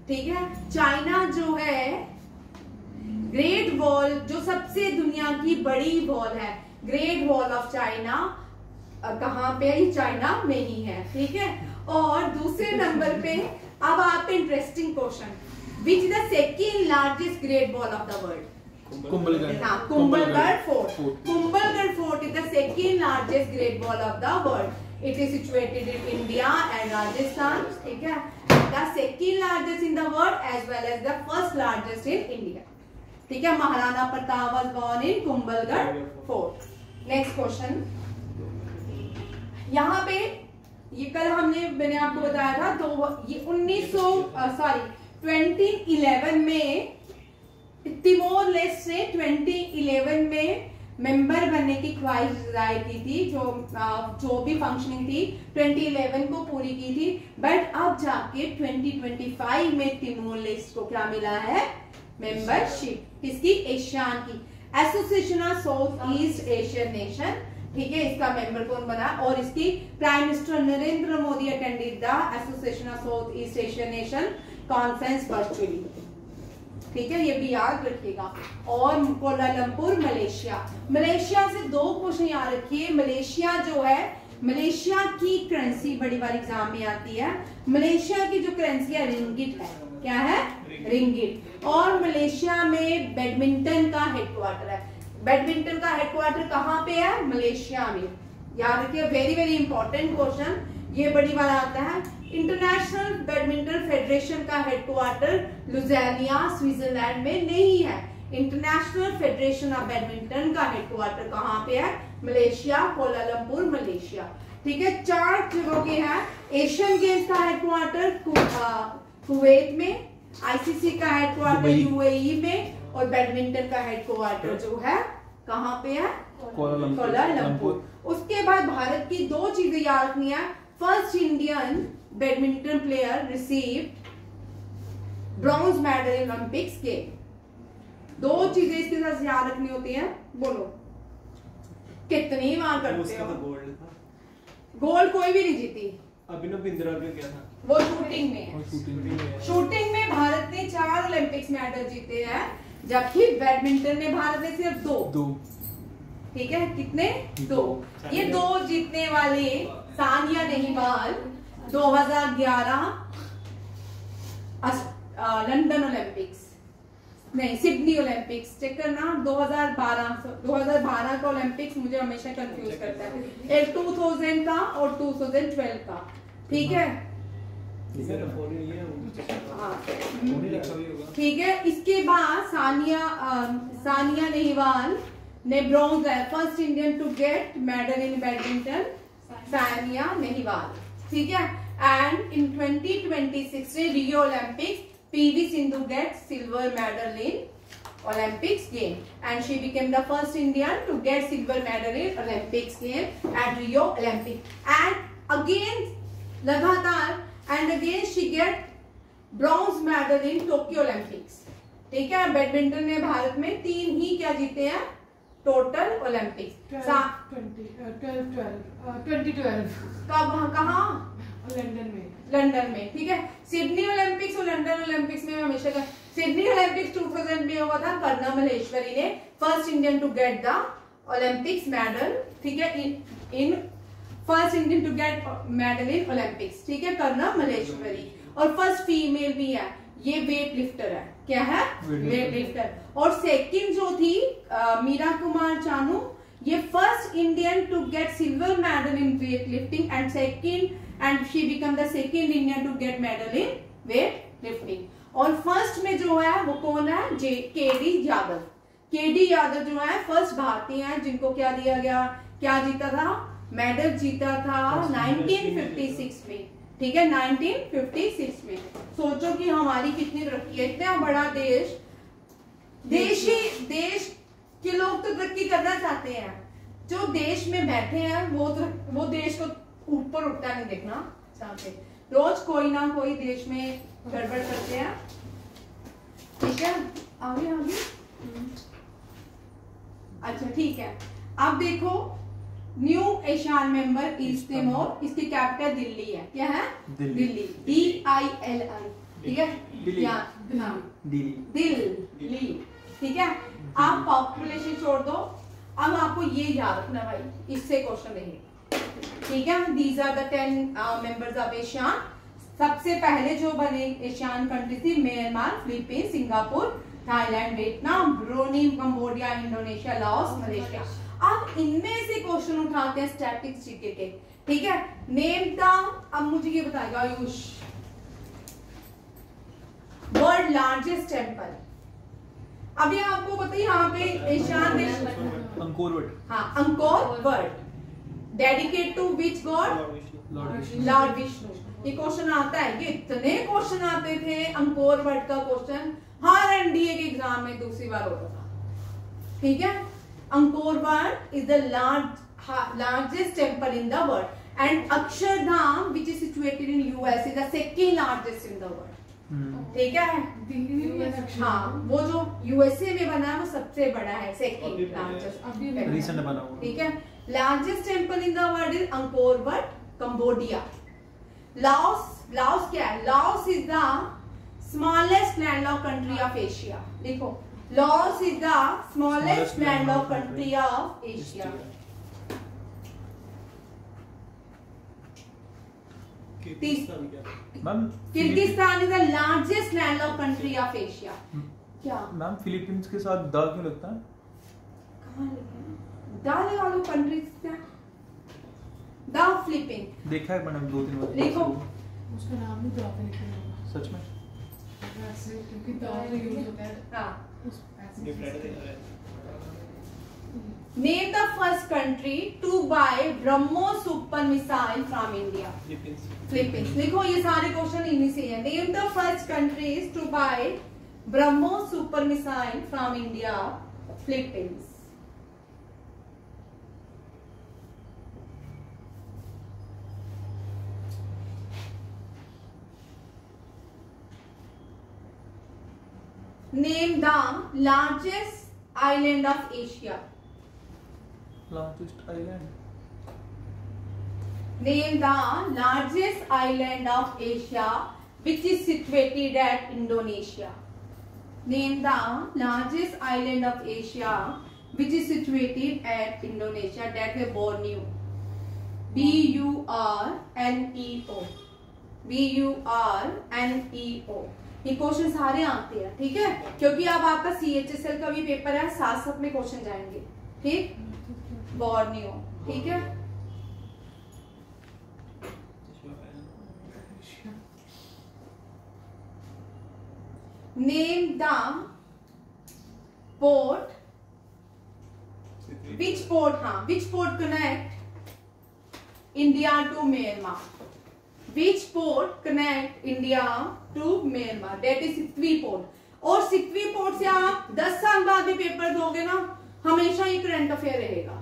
[SPEAKER 1] ठीक है, चाइना जो है ग्रेट वॉल, जो सबसे दुनिया की बड़ी वॉल है, ग्रेट वॉल ऑफ चाइना कहाँ पे है? ये चाइना में ही है। ठीक है, और दूसरे नंबर पे अब आप interesting question, which is the second largest great wall of the world?
[SPEAKER 2] Kumbhalgarh.
[SPEAKER 1] हाँ, Kumbhalgarh fort. Kumbhalgarh fort is the second largest great wall of the world. It is situated in India and Rajasthan. ठीक है, the second largest in the world as well as the first largest in India. ठीक है, Maharana Pratap was born in Kumbhalgarh fort. Next question, यहाँ पे ये कल मैंने आपको बताया था, तो ये 2011 में तिमोर लेस्ट से 2011 में मेंबर बनने की ख्वाहिश जाहिर की थी, जो भी फंक्शनिंग थी 2011 को पूरी की थी, बट अब जाके 2025 में तिमोर लेस्ट को क्या मिला है? मेंबरशिप। किसकी? एशियान की, association of south east Asian nation. ठीक है, इसका मेंबर कौन बना? और इसकी prime Minister Narendra Modi attended the association of south east Asian nation conference virtually. ठीक है, ये भी याद रखिएगा। और कोलालमपुर, मलेशिया। मलेशिया से दो क्वेश्चन याद रखिए। मलेशिया जो है, मलेशिया की करेंसी बड़ी बार एग्जाम में आती है। मलेशिया की जो करेंसी है रिंगिट है। क्या है? रिंगिट। और मलेशिया में बैडमिंटन का हेडक्वार्टर है। बैडमिंटन का हेडक्वार्टर कहाँ पे है? मलेशिया में। याद रखिए, वेरी वेरी इंपॉर्टेंट क्वेश्चन, ये बड़ी बार आता है। इंटरनेशनल बैडमिंटन फेडरेशन का हेडक्वार्टर लुज़ानिया, स्विट्जरलैंड में नहीं है। इंटरनेशनल फेडरेशन ऑफ बैडमिंटन का हेडक्वार्टर कहाँ पे है? Malaysia, Kuala Lumpur, Malaysia. ठीक है, 4 जगहों के हैं। एशियन गेम्स का हेडक्वार्टर कुवैत में, आईसीसी का हेडक्वार्टर यूएई में, और बैडमिंटन का हेडक्वार्टर जो है कहाँ पे है? कोलालमपुर। उसके बाद भारत की 2 चीजें याद रखनी है। First Indian badminton player receive bronze medal in Olympics game. 2 चीजें इसके साथ याद रखनी होती हैं। बोलो कितनी बार करते हो? गोल्ड कोई भी नहीं जीती।
[SPEAKER 3] अभिनव बिंद्रा का क्या था?
[SPEAKER 1] वो शूटिंग में। शूटिंग में भारत ने 4 ओलंपिक्स मेडल जीते हैं, जबकि बैडमिंटन में भारत ने सिर्फ 2। ठीक है, कितने? 2। ये 2 जीतने वाले सानिया नेहवाल 2011 लंदन ओलंपिक्स, नहीं सिडनी ओलंपिक्स, चेक करना, 2012 का ओलंपिक्स मुझे हमेशा कंफ्यूज करता है, एक 2000 का और 2012 का, ठीक है। ठीक है, इसके बाद सानिया नेहवाल ने ब्रॉन्ज है, first Indian to get medal in badminton, Sania Nehwal, ठीक है। And in 2026 Rio Olympics PV Sindhu get silver medal in Olympics game and she became the first Indian to get silver medal in Olympics game at Rio Olympic and again लगातार and again she get bronze medal in Tokyo Olympics, ठीक है। बैडमिंटन ने भारत में 3 ही क्या जीते हैं टोटल ओलंपिक्स,
[SPEAKER 4] 2012
[SPEAKER 1] कब, कहाँ?
[SPEAKER 4] लंदन में,
[SPEAKER 1] ठीक है। सिडनी ओलंपिक्स और लंदन ओलंपिक्स में हमेशा का, सिडनी ओलंपिक्स 2000 में हुआ था, कर्णा मल्लेश्वरी ने first Indian to get the Olympics medal, ठीक है, in first Indian to get medal in Olympics, ठीक है, कर्णा मल्लेश्वरी, और फर्स्ट फीमेल भी है, ये वेट लिफ्टर है, क्या है? Weight lifter. और सेकंड जो थी मीरा कुमार चानू, ये first Indian to get silver medal in weight lifting and second and she became the second Indian to get medal in weight lifting। और फर्स्ट में जो है वो कौन है? केडी यादव। केडी यादव जो है फर्स्ट भारतीय है जिनको क्या दिया गया, क्या जीता था? मेडल जीता था 1956 में, ठीक है, 1956 में। सोचो कि हमारी कितनी तरक्की है, इतना बड़ा देश के लोग तो तरक्की करना चाहते हैं, जो देश में बैठे हैं वो देश को ऊपर उठता नहीं देखना चाहते, रोज कोई ना कोई देश में गड़बड़ करते हैं, ठीक है। आगे अच्छा ठीक है, अब देखो new Asian member east Timor, इसकी कैपिटल दिल्ली है, क्या है? दिल्ली, DILI, ठीक है, दिल्ली, ठीक है। आप पॉपुलेशन छोड़ दो, अब आपको ये याद रखना भाई, इससे क्वेश्चन रहेगा, ठीक है। These are the 10 members of ASEAN. सबसे पहले जो बने एशियान कंट्री थी Myanmar, Philippines, Singapore, Thailand, Vietnam, Brunei, Cambodia, Indonesia, Laos, Malaysia. अब इनमें से क्वेश्चन उठाते हैं स्टैटिस्टिक्स के, ठीक है। नेम द, अब मुझे ये बताएगा आयुष, वर्ल्ड लार्जेस्ट टेम्पल। अभी आपको पता है यहाँ पे एशियान देश,
[SPEAKER 2] अंकोर वट,
[SPEAKER 1] हाँ Angkor Wat, dedicate to which god? Lord Vishnu. ये क्वेश्चन आता है, ये इतने क्वेश्चन आते थे अंकोर वट का क्वेश्चन हर एनडीए के एग्जाम में दूसरी बार होता था, ठीक है। Angkor Wat is the largest temple in the world and Akshardham which is situated in US is the second largest in the world, ठीक है। हाँ, वो जो यूएसए में बना है वो सबसे बड़ा है, सेकंड लार्जेस्ट,
[SPEAKER 2] रिसेंट बना हुआ,
[SPEAKER 1] ठीक है। Largest temple in the world is Angkor Wat, Cambodia. Laos क्या है? Laos is the smallest landlocked country of Asia, देखो Laos is the smallest landlocked country of Asia. Kyrgyzstan is the largest landlocked country of Asia. क्या
[SPEAKER 2] मैम फिलीपींस के साथ द क्यों लगता है?
[SPEAKER 1] कहाँ लिखा है? द लगा लो, कंट्रीज क्या? द फिलीपींस
[SPEAKER 2] देखा है मैंने 2-3 बार,
[SPEAKER 1] लिखो
[SPEAKER 4] उसका नाम नहीं द पे लिखा होगा
[SPEAKER 2] सच में,
[SPEAKER 4] वैसे क्योंकि द यूज होता है,
[SPEAKER 1] हाँ।
[SPEAKER 4] उस ऐसे
[SPEAKER 1] Name the first country to buy BrahMos super missile from India. Philippines. देखो ये सारे क्वेश्चन इन्हीं से हैं। Name the first countries to buy BrahMos super missile from India. Philippines. Name the largest island of Asia.
[SPEAKER 2] Largest island,
[SPEAKER 1] Name the largest island of Asia which is situated at Indonesia. Name the largest island of Asia which is situated at Indonesia, that है Borneo, BURNEO, BURNEO। ये क्वेश्चन सारे आते हैं, ठीक है, क्योंकि अब आपका CHSL का भी पेपर है, साथ साथ में क्वेश्चन जाएंगे, ठीक। बोर्नियो, ठीक है। Name the port, which port, हाँ, which port connect India to Myanmar, which port connect India to Myanmar, that is Sittwe port. और सितवी पोर्ट से आप 10 साल बाद भी पेपर दोगे ना, हमेशा ही करंट अफेयर रहेगा।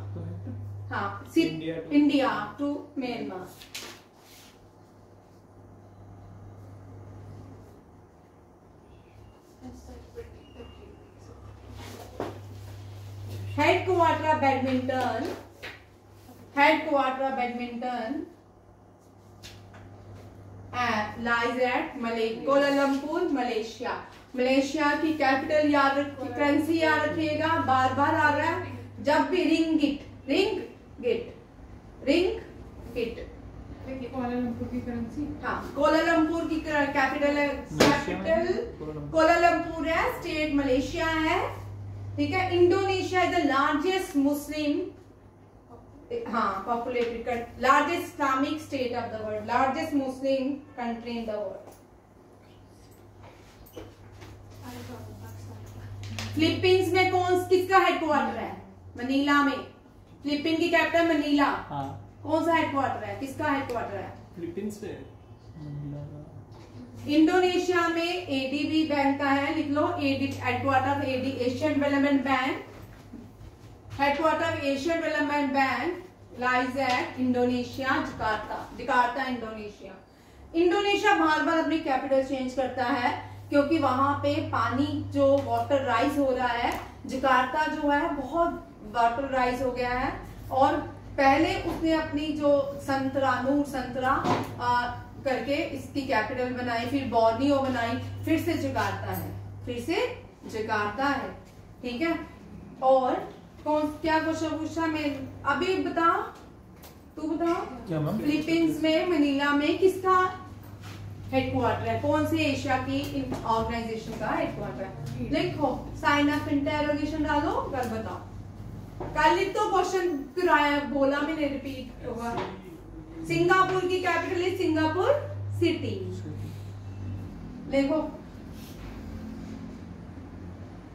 [SPEAKER 1] हाँ, India to Myanmar. Headquarter badminton, headquarter badminton lies at Kuala Lumpur, Malaysia. Malaysia की कैपिटल याद रखिए, करेंसी याद रखिएगा, बार बार आ रहा है जब भी, रिंगिट, रिंगिट, रिंगिट।
[SPEAKER 4] कोलालमपुर की करेंसी,
[SPEAKER 1] हाँ, कोलालमपुर की कैपिटल है, कैपिटल कोलालमपुर है, स्टेट मलेशिया है, ठीक है। Indonesia is the largest Muslim, हाँ, populated, largest Islamic state of the world, largest Muslim country in the world. Philippines में किसका हेडक्वार्टर है? मनीला में। फिलीपीन की कैपिटल मनीला।
[SPEAKER 2] हाँ।
[SPEAKER 1] कौन सा हेडक्वार्टर है, किसका हेडक्वार्टर है?
[SPEAKER 3] फिलीपींस में।
[SPEAKER 1] इंडोनेशिया में एडीबी बैंक का है, लिख लो, headquarter Asian Development Bank, headquarter Asian Development Bank lies at Indonesia, Jakarta, Jakarta, Indonesia. Indonesia बार बार अपनी कैपिटल चेंज करता है क्योंकि वहां पे पानी जो वाटर राइज हो रहा है, जकार्ता जो है बहुत वाटर राइज हो गया है, और पहले उसने अपनी जो नूर संतरा करके इसकी कैपिटल बनाई, फिर बोर्नियो बनाई, फिर से जकार्ता है, फिर से जकार्ता है, ठीक है। और क्या क्वेश्चन पूछा मैं अभी, बताओ, तू बताओ।
[SPEAKER 2] क्या मैम?
[SPEAKER 1] फिलीपींस में मनीला में किसका हेडक्वार्टर है, कौन से एशिया की ऑर्गेनाइजेशन का हेडक्वार्टर है? लिखो, साइन ऑफ इंटरोगेशन डालो, कर बताओ। कल ही तो क्वेश्चन कराया, बोला मैंने, रिपीट होगा। सिंगापुर की कैपिटल है सिंगापुर सिटी, देखो।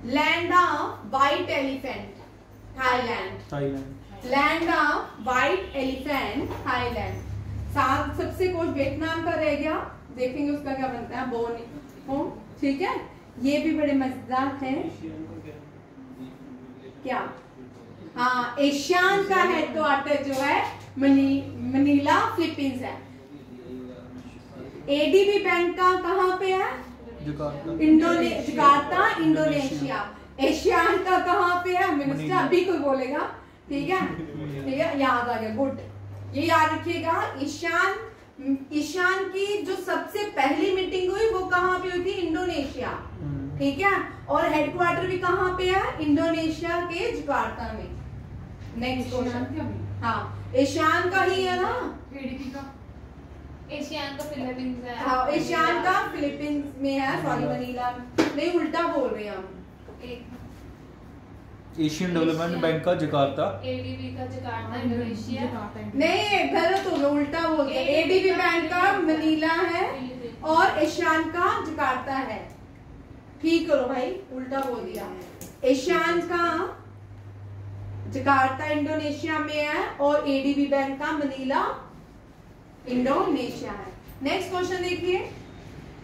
[SPEAKER 1] Land of white elephant, Thailand, land of white elephant, Thailand. सबसे कुछ वियतनाम का रह गया, देखेंगे उसका क्या बनता है, बोर्नियो, ठीक है। ये भी बड़े मजेदार है। क्या? हाँ, एशियान का हेडक्वार्टर जो है मनीला, फिलीपींस है। एडीबी बैंक का कहाँ पे है? Jakarta, Indonesia. एशियान का कहाँ पे है? मिनिस्टर अभी कोई बोलेगा, ठीक है, ठीक है, याद आ गया, गुड। ये याद रखिएगा, ईशान की जो सबसे पहली मीटिंग हुई वो कहाँ पे हुई थी? इंडोनेशिया, ठीक है। और हेडक्वार्टर भी कहाँ पे है? इंडोनेशिया के जकार्ता में। नेक्स्ट क्वेश्चन, हाँ, एशियान का ही है ना,
[SPEAKER 4] एडीबी का,
[SPEAKER 5] एशियान का फिलीपींस है।
[SPEAKER 1] हाँ, एशियान का फिलीपींस में है, सॉरी मनीला, नहीं उल्टा बोल रहे हैं हम।
[SPEAKER 2] एशियन डेवलपमेंट बैंक का जकार्ता,
[SPEAKER 5] एडीबी का जकार्ता, इंडोनेशिया।
[SPEAKER 1] नहीं, गलत हो गया, उल्टा बोल गया। एडीबी बैंक का मनीला है और एशियान का जकार्ता है, ठीक करो भाई, उल्टा बोल दिया। एशियान का जकार्ता इंडोनेशिया में है और एडीबी बैंक का मनीला इंडोनेशिया है। नेक्स्ट क्वेश्चन देखिए,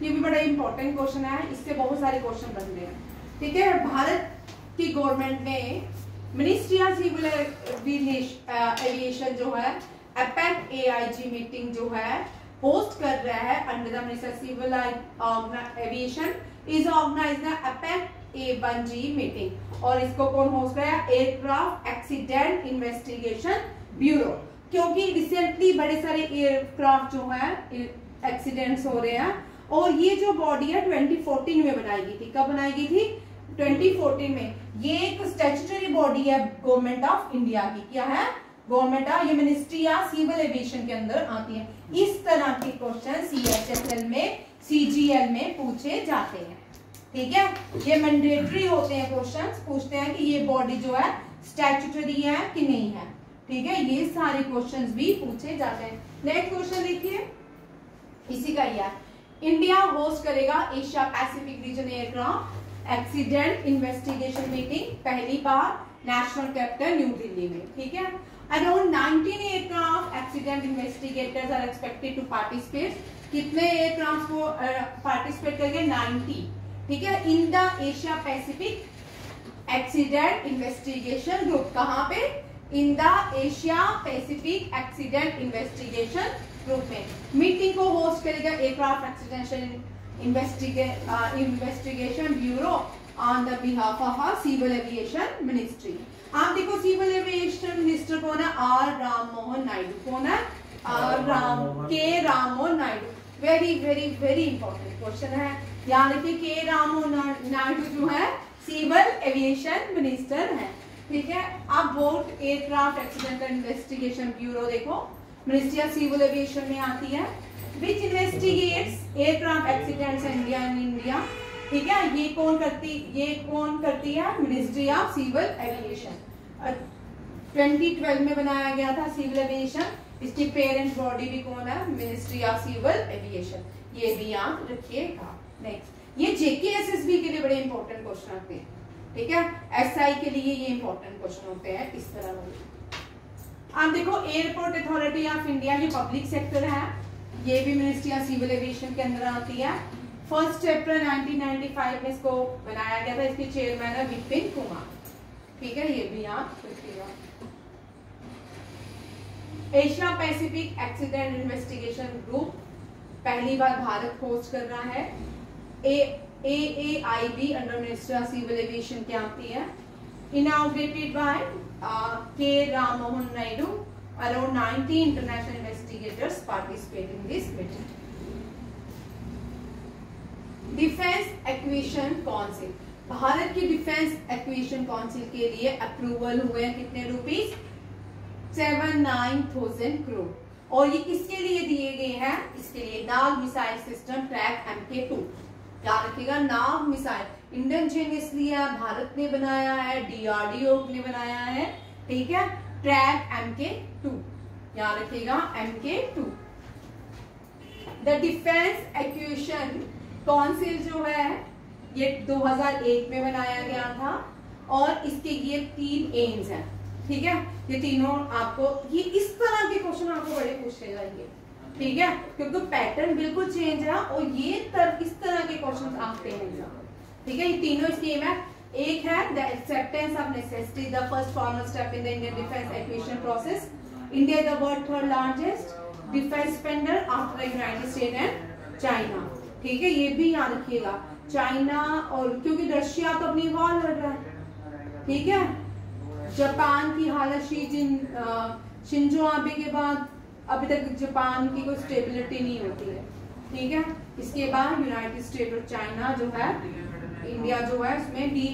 [SPEAKER 1] ये भी बड़ा इंपॉर्टेंट क्वेश्चन है, इससे बहुत सारे क्वेश्चन बन रहे हैं, ठीक है। भारत की गवर्नमेंट ने मिनिस्ट्री ऑफ सिविल एविएशन जो है एपेक एआईजी मीटिंग जो है होस्ट कर रहा है under the ministry of civil aviation is organized APEC A1G meeting, और इसको कौन होस्ट कर रहा है? एयरक्राफ्ट एक्सीडेंट इन्वेस्टिगेशन ब्यूरो, क्योंकि रिसेंटली बड़े सारे एयरक्राफ्ट जो है एक्सीडेंट्स हो रहे हैं, और ये जो बॉडी है 2014 में बनाई गई थी। कब बनाई गई थी? 2014 में ये एक स्टैट्यूटरी बॉडी है गवर्नमेंट ऑफ इंडिया की। क्या है? गवर्नमेंट ऑफ, ये मिनिस्ट्री या सिविल एविएशन के अंदर आती है। इस तरह के क्वेश्चन CHSL में, CGL में पूछे जाते हैं। ठीक है, ये मैंडेटरी होते हैं क्वेश्चंस, पूछते हैं कि ये बॉडी जो है स्टैट्यूटरी है कि नहीं है। ठीक है, ये सारे क्वेश्चंस भी पूछे जाते हैं। नेक्स्ट क्वेश्चन देखिए, इसी का ही है। इंडिया होस्ट करेगा Asia Pacific region aircraft accident investigation meeting पहली बार नेशनल कैपिटल न्यू दिल्ली में। ठीक है, around 19 aircraft accident investigators are expected to participate. कितने एयरक्राफ्ट को पार्टिसिपेट करेंगे? 90। ठीक है, in the Asia Pacific accident investigation group. कहां पे? In the Asia Pacific accident investigation group में। मीटिंग को होस्ट करेगा aircraft accident investigation bureau on the behalf of civil aviation ministry. आप देखो सिविल एविएशन मिनिस्टर कौन है? आर राम मोहन नायडू। कौन है? के Ram Mohan Naidu. Very very very important question है, याद रखिए। के राम मोहन नायडू जो है सिविल एविएशन मिनिस्टर है। ठीक है, आप boat aircraft accident investigation bureau देखो, मिनिस्ट्री ऑफ सिविल एविएशन में आती है। Which investigates aircraft accidents in India. ठीक है, ये कौन करती है? Ministry of civil aviation. 2012 में बनाया गया था सिविल एविएशन। इसकी पेरेंट बॉडी भी कौन है? Ministry of civil aviation. ये भी याद रखिएगा। नेक्स्ट, ये JKSSB के लिए बड़े इंपॉर्टेंट क्वेश्चन आते हैं। ठीक है, SI के लिए ये इंपॉर्टेंट क्वेश्चन होते हैं इस तरह वाले। आप देखो एयरपोर्ट अथॉरिटी ऑफ इंडिया, ये पब्लिक सेक्टर है, ये भी मिनिस्ट्री ऑफ सिविल एविएशन के अंदर आती है। 1 अप्रैल 1995 में इसको बनाया गया था। इसके चेयरमैन है विपिन कुमार। ठीक है, ये भी याद रखिएगा। Asia Pacific accident investigation group पहली बार भारत होस्ट कर रहा है। AAIB under ministry of civil aviation क्या आती है? Inaugurated by K Ram Mohan Naidu. Around 90 international investigators participate in this meeting. Defence acquisition council, Bharat की डिफेंस एक्विजिशन काउंसिल के लिए अप्रूवल हुए हैं कितने रुपीस? 79,000 करोड़। और ये किसके लिए दिए गए हैं? इसके लिए नाग मिसाइल सिस्टम ट्रैक MK2। याद रखिएगा, नाग मिसाइल इंडियनजेनियसली भारत ने बनाया है, DRDO ने बनाया है। ठीक है, ट्रैक MK2 याद रखिएगा, MK2। The defence acquisition council जो है ये 2001 में बनाया गया था और इसके ये 3 एम्स हैं। ठीक है, ये तीनों आपको, ये इस तरह के क्वेश्चन आपको बड़े पूछे जाएंगे। ठीक है, क्योंकि पैटर्न बिल्कुल चेंज है और ये इस तरह के क्वेश्चन आते हैं। ठीक है, ये तीनों स्कीम है। एक है the acceptance of necessity, the first formal step in the Indian defence acquisition process. India is the world 3rd largest defence spender after United State and China. ठीक है, ये भी याद रखिएगा, चाइना और क्योंकि रशिया तो अपनी वॉर लड़ रहा है। ठीक है, जापान की हालत शिंजो आबे के बाद अभी तक जापान की कोई स्टेबिलिटी नहीं होती है। ठीक है, इसके बाद यूनाइटेड स्टेट और चाइना जो है, इंडिया जो है उसमें भी,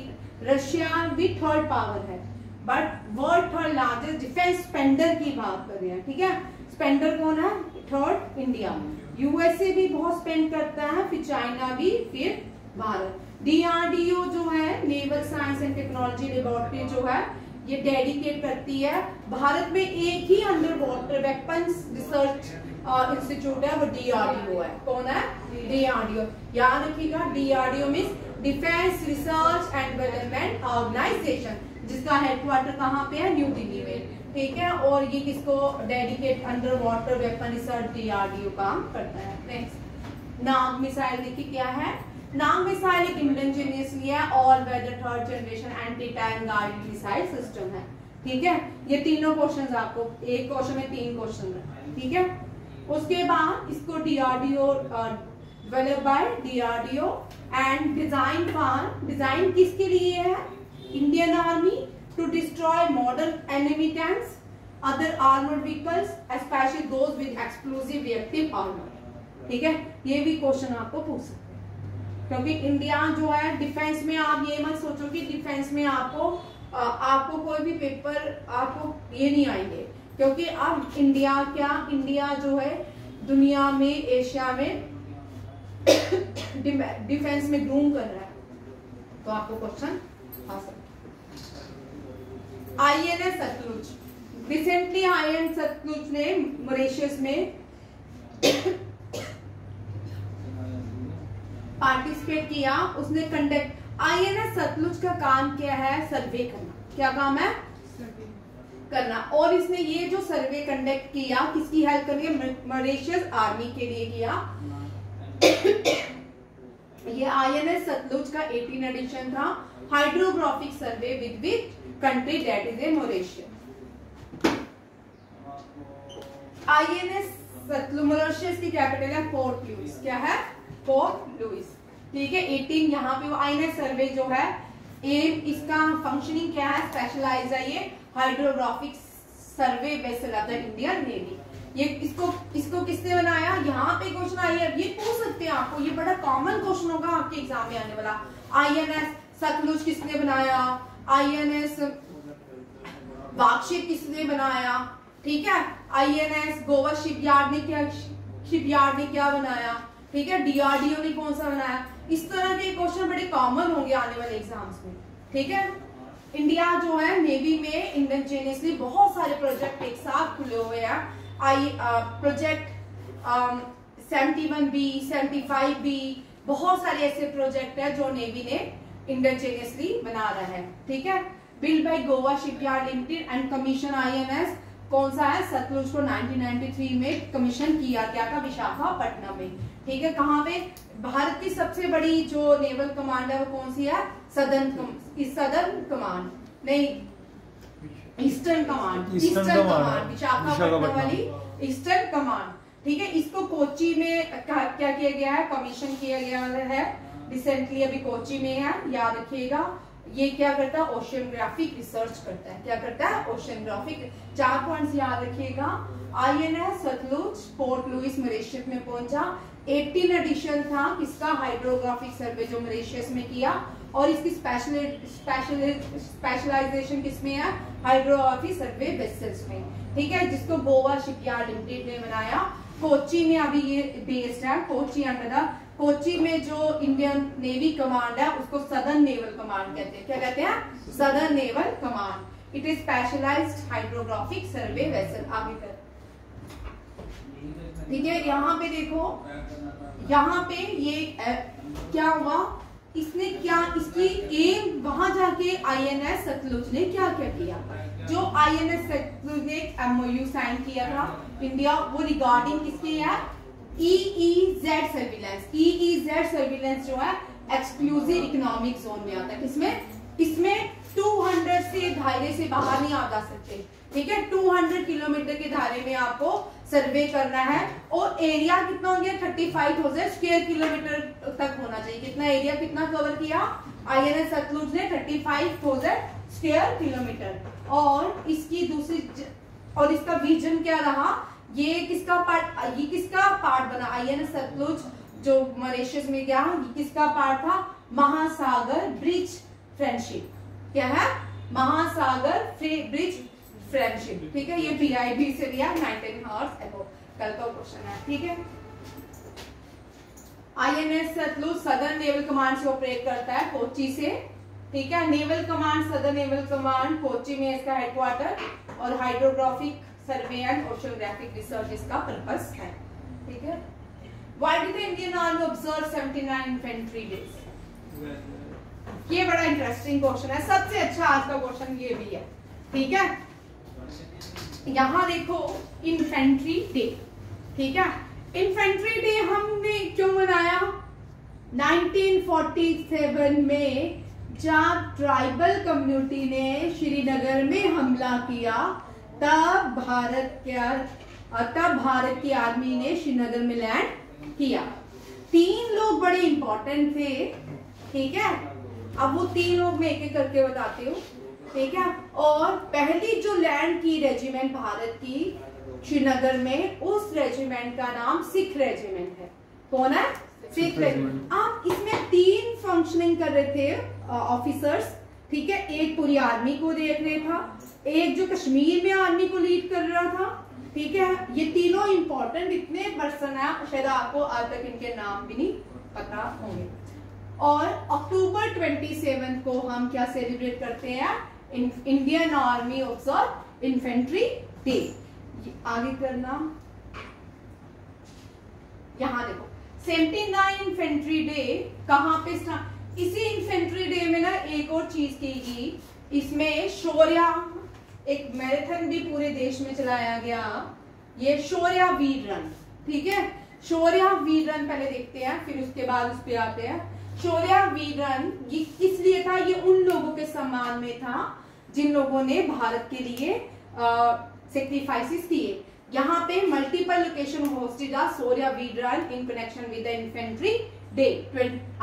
[SPEAKER 1] रशिया भी 3rd पावर है but world 3rd largest defence spender की बात कर रहे हैं। ठीक है, स्पेंडर कौन है? 3rd India. USA भी बहुत स्पेंड करता है, फिर चाइना भी, फिर भारत। DRDO जो है naval science and technology laboratory जो है ये डेडिकेट करती है। भारत में एक ही underwater weapons research institute है, वो DRDO है। कौन है? DRDO। याद रखिएगा, DRDO means defence research and development organization, जिसका हेडक्वार्टर कहाँ पे है? न्यू दिल्ली में। ठीक है, और ये किसको dedicate under water weapon research DRDO काम करता है। नेक्स्ट, नाग मिसाइल देखिए क्या है। नाग मिसाइल एक इंडियनजेनियसली है, all weather 3rd generation anti tank guided missile system है। ठीक है, ये तीनों क्वेश्चंस आपको एक क्वेश्चन में 3 क्वेश्चन है। ठीक है, उसके बाद इसको DRDO develop by DRDO and design किसके लिए है? Indian army to destroy modern enemy tanks, other armoured vehicles, specially those with explosive reactive armour. ठीक है, ये भी क्वेश्चन आपको पूछ सकते हैं। क्योंकि इंडिया जो है डिफेंस में, आप ये मत सोचो कि डिफेंस में आपको कोई भी पेपर आपको ये नहीं आएंगे, क्योंकि अब इंडिया जो है दुनिया में, एशिया में डिफेंस में ग्रूम कर रहा है, तो आपको क्वेश्चन आ सकता है। INS Sutlej, recently INS Sutlej ने मॉरिशस में पार्टिसिपेट किया, उसने कंडक्ट। INS सतलुज का काम क्या है? सर्वे करना। क्या काम है? करना। और इसने ये जो सर्वे कंडक्ट किया किसकी हेल्प करके? मॉरिशस आर्मी के लिए किया। ये INS सतलुज का 18 एडिशन था, hydrographic survey with country that is a Mauritius. INS Sutlej, Mauritius की कैपिटल है पोर्ट लुइस। क्या है? Port Louis. ठीक है, 18 यहाँ पे वो INS सर्वे जो है, एम इसका फंक्शनिंग क्या है? स्पेशलाइज है ये hydrographic survey vessel of the Indian navy. ये इसको किसने बनाया? यहाँ पे क्वेश्चन आई है, ये पूछ सकते हैं आपको, ये बड़ा कॉमन क्वेश्चन होगा आपके एग्जाम में आने वाला। INS सतलुज किसने बनाया? INS वार्शिप किसने बनाया? ठीक है, INS गोवा शिपयार्ड ने क्या बनाया? ठीक है, DRDO ने कौन सा बनाया? इस तरह के क्वेश्चन बड़े कॉमन होंगे आने वाले एग्जाम्स में। ठीक है, इंडिया जो है नेवी में इंडियनजेनियसली बहुत सारे प्रोजेक्ट एक साथ खुले हुए हैं। प्रोजेक्ट 71B, 75B, बहुत सारे ऐसे प्रोजेक्ट है जो नेवी ने इंडियनजेनियसली बना रहा है। ठीक है, build by Goa shipyard limited and commission INS कौन सा है? सतलुज को 1993 में कमीशन किया गया था विशाखापट्टनम में। ठीक है, कहाँ पे? भारत की सबसे बड़ी जो नेवल कमांड है वो कौन सी है? सदर्न कमांड नहीं, ईस्टर्न कमांड। विशाखापट्टनम वाली ईस्टर्न कमांड। ठीक है, इसको कोच्चि में क्या किया गया है? कमीशन किया गया है रिसेंटली, अभी कोच्चि में है, याद रखिएगा। ये क्या करता है? ओशियनोग्राफिक रिसर्च करता है। क्या करता है? ओशियनोग्राफिक। 4 पॉइंट्स याद रखिएगा। INS Sutlej Port Louis Mauritius में पहुंचा, 18 एडिशन था किसका? हाइड्रोग्राफिक सर्वे जो मॉरिशस में किया, और इसकी स्पेशलाइजेशन किसमें है? हाइड्रोग्राफी सर्वे वेसल्स में। ठीक है, जिसको गोवा शिपयार्ड लिमिटेड ने बनाया। कोच्चि में अभी ये बेस्ड है, कोच्चि अंडर द कोच्चि में जो इंडियन नेवी कमांड है उसको सदर्न नेवल कमांड कहते हैं। क्या कहते हैं? Southern naval command. It is specialized hydrographic survey vessel. आगे कर। ठीक है, यहाँ पे देखो, यहाँ पे ये क्या हुआ? इसने क्या, इसकी एम वहां जाके INS सतलुज ने क्या किया? जो INS सतलुज ने MOU साइन किया था इंडिया, वो रिगार्डिंग किसकी है? EEZ surveillance. EEZ सर्विलेंस जो है एक्सक्लूसिव इकोनॉमिक जोन में आता है। किसमें? इसमें 200 से दायरे से बाहर नहीं आ जा सकते। ठीक है, 200 किलोमीटर के दायरे में आपको सर्वे करना है, और एरिया कितना हो गया? 35,000 स्क्वायर किलोमीटर तक होना चाहिए। कितना एरिया कितना कवर किया? INS सतलुज ने 35,000 स्क्वायर किलोमीटर। और इसकी और इसका विजन क्या रहा? ये किसका पार्ट बना? INS सतलुज जो मॉरिशस में गया, ये किसका पार्ट था? महासागर ब्रिज फ्रेंडशिप। क्या है? महासागर ब्रिज फ्रेंडशिप। ठीक है, ये PIB से दिया 19 आवर्स एगो, कल का क्वेश्चन है। ठीक है, INS Sutlej southern naval command से ऑपरेट करता है, कोच्चि से। ठीक है, naval command, southern naval command Kochi में इसका हेडक्वार्टर, और hydrographic survey and oceanographic research इसका पर्पस है। ठीक है, why did the Indian army observe 79 infantry days? ये बड़ा इंटरेस्टिंग क्वेश्चन है, सबसे अच्छा आज का क्वेश्चन ये भी है। ठीक है, यहां देखो इन्फेंट्री डे। ठीक है, इन्फेंट्री डे हमने क्यों मनाया? 1947 में जब ट्राइबल कम्युनिटी ने श्रीनगर में हमला किया, तब भारत की आर्मी ने श्रीनगर में लैंड किया। 3 लोग बड़े इंपॉर्टेंट थे। ठीक है, अब वो 3 लोग मैं एक एक करके बताती हूँ। ठीक है, और पहली जो लैंड की रेजिमेंट भारत की श्रीनगर में, उस रेजिमेंट का नाम सिख रेजिमेंट है। कौन है? सिख रेजिमेंट। आप इसमें 3 फंक्शनिंग कर रहे थे ऑफिसर्स, ठीक है। एक पूरी आर्मी को देख रहे था, एक जो कश्मीर में आर्मी को लीड कर रहा था, ठीक है। ये तीनों इंपॉर्टेंट इतने पर्सन है, शायद आपको आज तक इनके नाम भी नहीं पता होंगे। और अक्टूबर 27 को हम क्या सेलिब्रेट करते हैं? Indian army observe infantry day. आगे करना, यहाँ देखो 79 इन्फेंट्री डे कहाँ पे स्टार्ट? इसी इन्फेंट्री डे में ना एक और चीज की गई, इसमें शौर्य, एक मैराथन भी पूरे देश में चलाया गया, ये शौर्य वीर रन, ठीक है। शौर्य वीर रन पहले देखते हैं, फिर उसके बाद उस पे आते हैं। शौर्य वीर रन ये इसलिए था, ये उन लोगों के सम्मान में था जिन लोगों ने भारत के लिए सेक्रीफाइसेस किए। यहाँ पे multiple location hosted a Shaurya Veer run in connection with the infantry day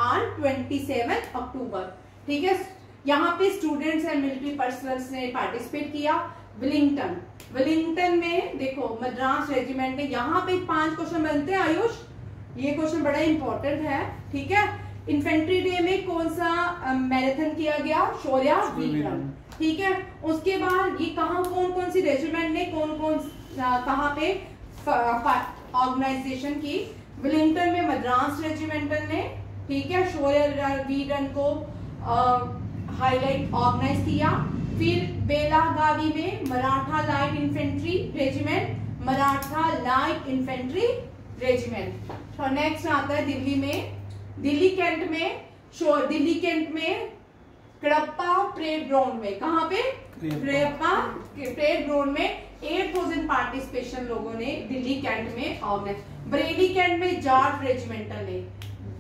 [SPEAKER 1] on 27 October, ठीक है। यहाँ पे स्टूडेंट्स एंड मिलिट्री पर्सनल्स ने पार्टिसिपेट किया। विलिंगटन में देखो मद्रास रेजिमेंट ने, यहाँ पे 5 क्वेश्चन बनते हैं आयुष, ये क्वेश्चन बड़ा इंपॉर्टेंट है, ठीक है। इन्फेंट्री डे में कौन सा मैराथन किया गया? शौर्य वीर रन, ठीक है। उसके बाद ये कौन कौन सी रेजिमेंट ने कहाँ पे ऑर्गेनाइजेशन की? विलिंगटन में मद्रास रेजिमेंटल ने, ठीक है, शौर्य वीर रन को हाईलाइट ऑर्गेनाइज किया। फिर बेलागावी में Maratha light infantry regiment, Maratha light infantry regiment. तो नेक्स्ट आता है दिल्ली में, दिल्ली कैंट में कडप्पा परेड ग्राउंड में, कहाँ पे? कडप्पा परेड ग्राउंड में 8000 पार्टिसिपेशन लोगों ने दिल्ली कैंट में ऑर्गेनाइज। बरेली कैंट में जाट रेजिमेंटल ने,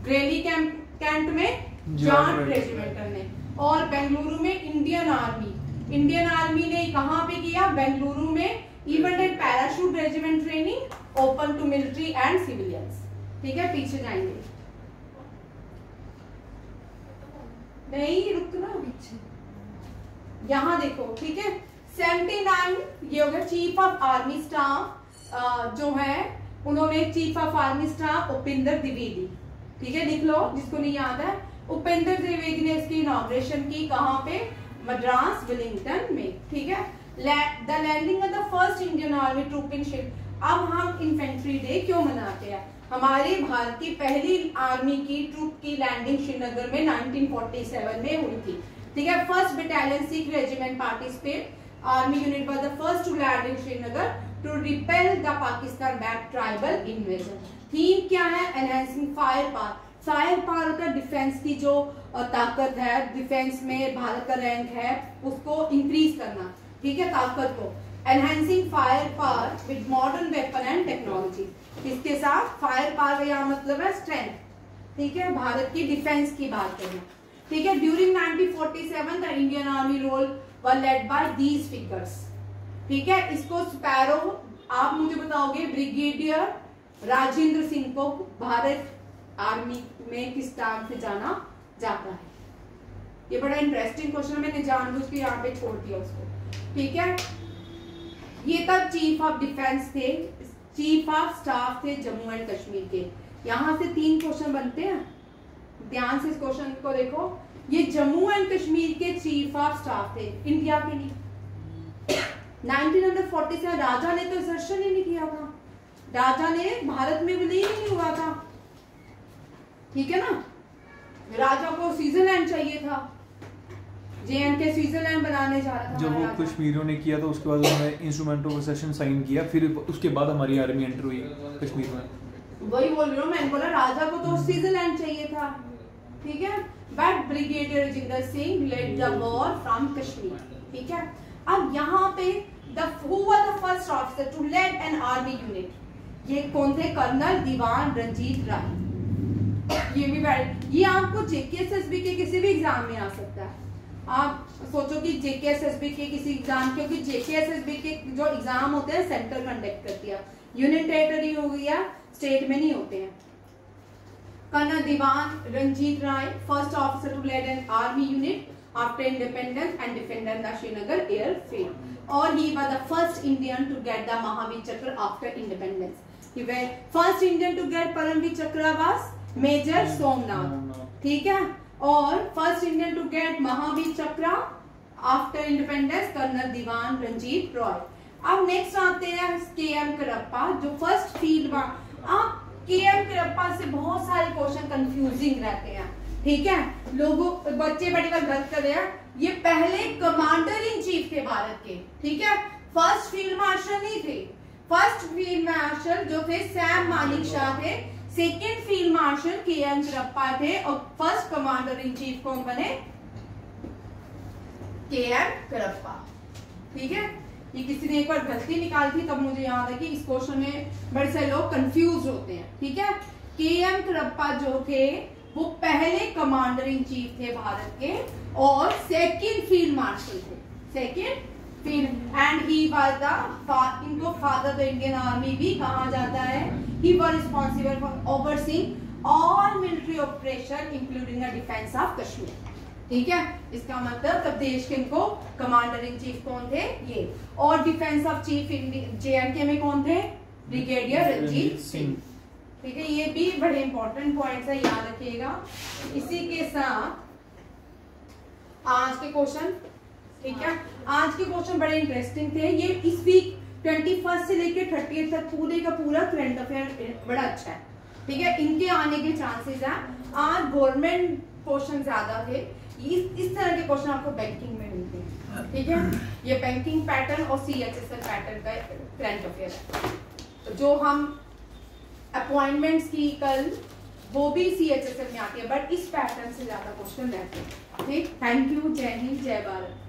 [SPEAKER 1] बरेली कैंट में जाट रेजिमेंटल ने। और बेंगलुरु में इंडियन आर्मी ने कहाँ पे किया? बेंगलुरु में event and parachute regiment training open to military and civilians, ठीक है। पीछे जाएंगे, नहीं रुकना पीछे, यहाँ देखो, ठीक है। 79 ये हो गया चीफ ऑफ आर्मी स्टाफ, जो है उन्होंने chief of army staff Upendra Dwivedi, ठीक है, लिख लो जिसको नहीं याद है। उपेंद्र द्विवेदी ने इसकी इनॉग्रेशन की, कहाँ पे? मद्रास विलिंगटन में, ठीक है। The landing of the first Indian army troop in ship. अब हम इन्फेंट्री डे क्यों मनाते हैं? हमारे भारत की पहली आर्मी की ट्रूप की लैंडिंग श्रीनगर में 1947 में हुई थी, ठीक है। First battalion Sikh regiment participate, army unit was the first to land in Srinagar to repel the Pakistan back tribal invasion. Theme क्या है? Enhancing fire power. Fire power होता है डिफेंस की जो ताकत है, डिफेंस में भारत का रैंक है, उसको इंक्रीज करना, ठीक है, ताकत को। Enhancing fire power with modern weapon and technology. इसके साथ फायर पावर का यहाँ मतलब है स्ट्रेंथ, ठीक है, भारत की डिफेंस की बात करना, ठीक है। During 1947 the Indian army role were led by these figures, ठीक है। इसको स्पैरो, आप मुझे बताओगे ब्रिगेडियर राजेंद्र सिंह को भारत आर्मी में किस नाम से जाना जाता है? ये बड़ा इंटरेस्टिंग क्वेश्चन, मैंने जानबूझ के यहाँ पे छोड़ दिया उसको, ठीक है। ये तब चीफ ऑफ डिफेंस थे, चीफ ऑफ स्टाफ थे जम्मू एंड कश्मीर के। यहाँ से 3 क्वेश्चन बनते हैं, ध्यान से इस क्वेश्चन को देखो। ये जम्मू एंड कश्मीर के चीफ ऑफ स्टाफ थे इंडिया के लिए। 1947 राजा ने तो इंसर्शन ही नहीं किया था, राजा ने भारत में विलीन ही नहीं हुआ था, ठीक है ना। राजा को स्विट्जरलैंड चाहिए था, JNK स्विट्जरलैंड बनाने जा रहा था।
[SPEAKER 2] जब वो कश्मीरियों ने किया तो उसके बाद उन्होंने इंस्ट्रूमेंट ऑफ सेशन साइन किया, फिर उसके बाद हमारी आर्मी एंटर हुई कश्मीर में।
[SPEAKER 1] वही बोल रही हूँ, मैंने बोला राजा को तो स्विट्जरलैंड चाहिए था, ठीक है। But brigadier Rajendra Singh led the war from Kashmir, ठीक है। अब यहाँ पे who was the first officer to lead an army unit? ये कौन थे? कर्नल दीवान रंजीत राय। ये भी ये आपको JKSSB के किसी भी एग्जाम में आ सकता है। आप सोचो कि JKSSB के किसी एग्जाम, क्योंकि JKSSB के जो एग्जाम होते हैं सेंटर कंडक्ट करती है, यूनियन टेरिटरी हो गया, स्टेट में नहीं होते हैं। Colonel Dewan Ranjit Rai, first officer to lead an army unit after independence and defended the Srinagar airfield, or he was the first Indian to get the Mahavir Chakra after independence. He was first Indian to get Paramveer Chakra was major Somnath, ठीक है। और first Indian to get Mahavir Chakra after independence colonel Dewan Ranjit Roy. अब नेक्स्ट आते हैं के.एम. करप्पा, जो फर्स्ट फील्ड। आप के.एम. करप्पा से बहुत सारे क्वेश्चन कंफ्यूजिंग रहते हैं, ठीक है। लोगों बच्चे बड़ी बार गलत कर रहे हैं। ये पहले कमांडर इन चीफ थे भारत के, ठीक है। फर्स्ट फील्ड मार्शल नहीं थे। फर्स्ट फील्ड मार्शल जो थे सैम मानिक शाह थे, सेकेंड फील्ड मार्शल के.एम. करप्पा थे, और फर्स्ट कमांडर इन चीफ कौन बने? के.एम. करप्पा, ठीक है। ये किसी ने एक बार गलती निकाली थी, तब मुझे याद है कि इस क्वेश्चन में बड़े सारे लोग कंफ्यूज होते हैं, ठीक है। के.एम. करप्पा जो थे वो पहले कमांडर इन चीफ थे भारत के, और सेकेंड फील्ड मार्शल थे, second field. And he was the, इनको फादर द इंडियन आर्मी भी कहा जाता है। He was responsible for overseeing all military operation including the defence of Kashmir, ठीक है। इसका मतलब तब देश के इनको कमांडर इन चीफ कौन थे? ये। और डिफेंस ऑफ चीफ जे.एंड.के में कौन थे? ब्रिगेडियर रंजीत सिंह, ठीक है। ये भी बड़े इंपॉर्टेंट पॉइंट्स है, याद रखिएगा। इसी के साथ आज के क्वेश्चन, ठीक है। आज के क्वेश्चन बड़े इंटरेस्टिंग थे। ये इस वीक 21 से लेकर 30 तक पूरे का पूरा करंट अफेयर बड़ा अच्छा है, ठीक है। इनके आने के चांसेस हैं। आज गवर्नमेंट क्वेश्चन ज्यादा थे। इस तरह के क्वेश्चन आपको बैंकिंग में मिलते हैं, ठीक है। ये बैंकिंग पैटर्न और CHSL पैटर्न का करंट अफेयर है। तो जो हम अपॉइंटमेंट्स की कल, वो भी CHSL में आती है, बट इस पैटर्न से ज्यादा क्वेश्चन रहते हैं, ठीक। Thank you. जय हिंद, जय भारत।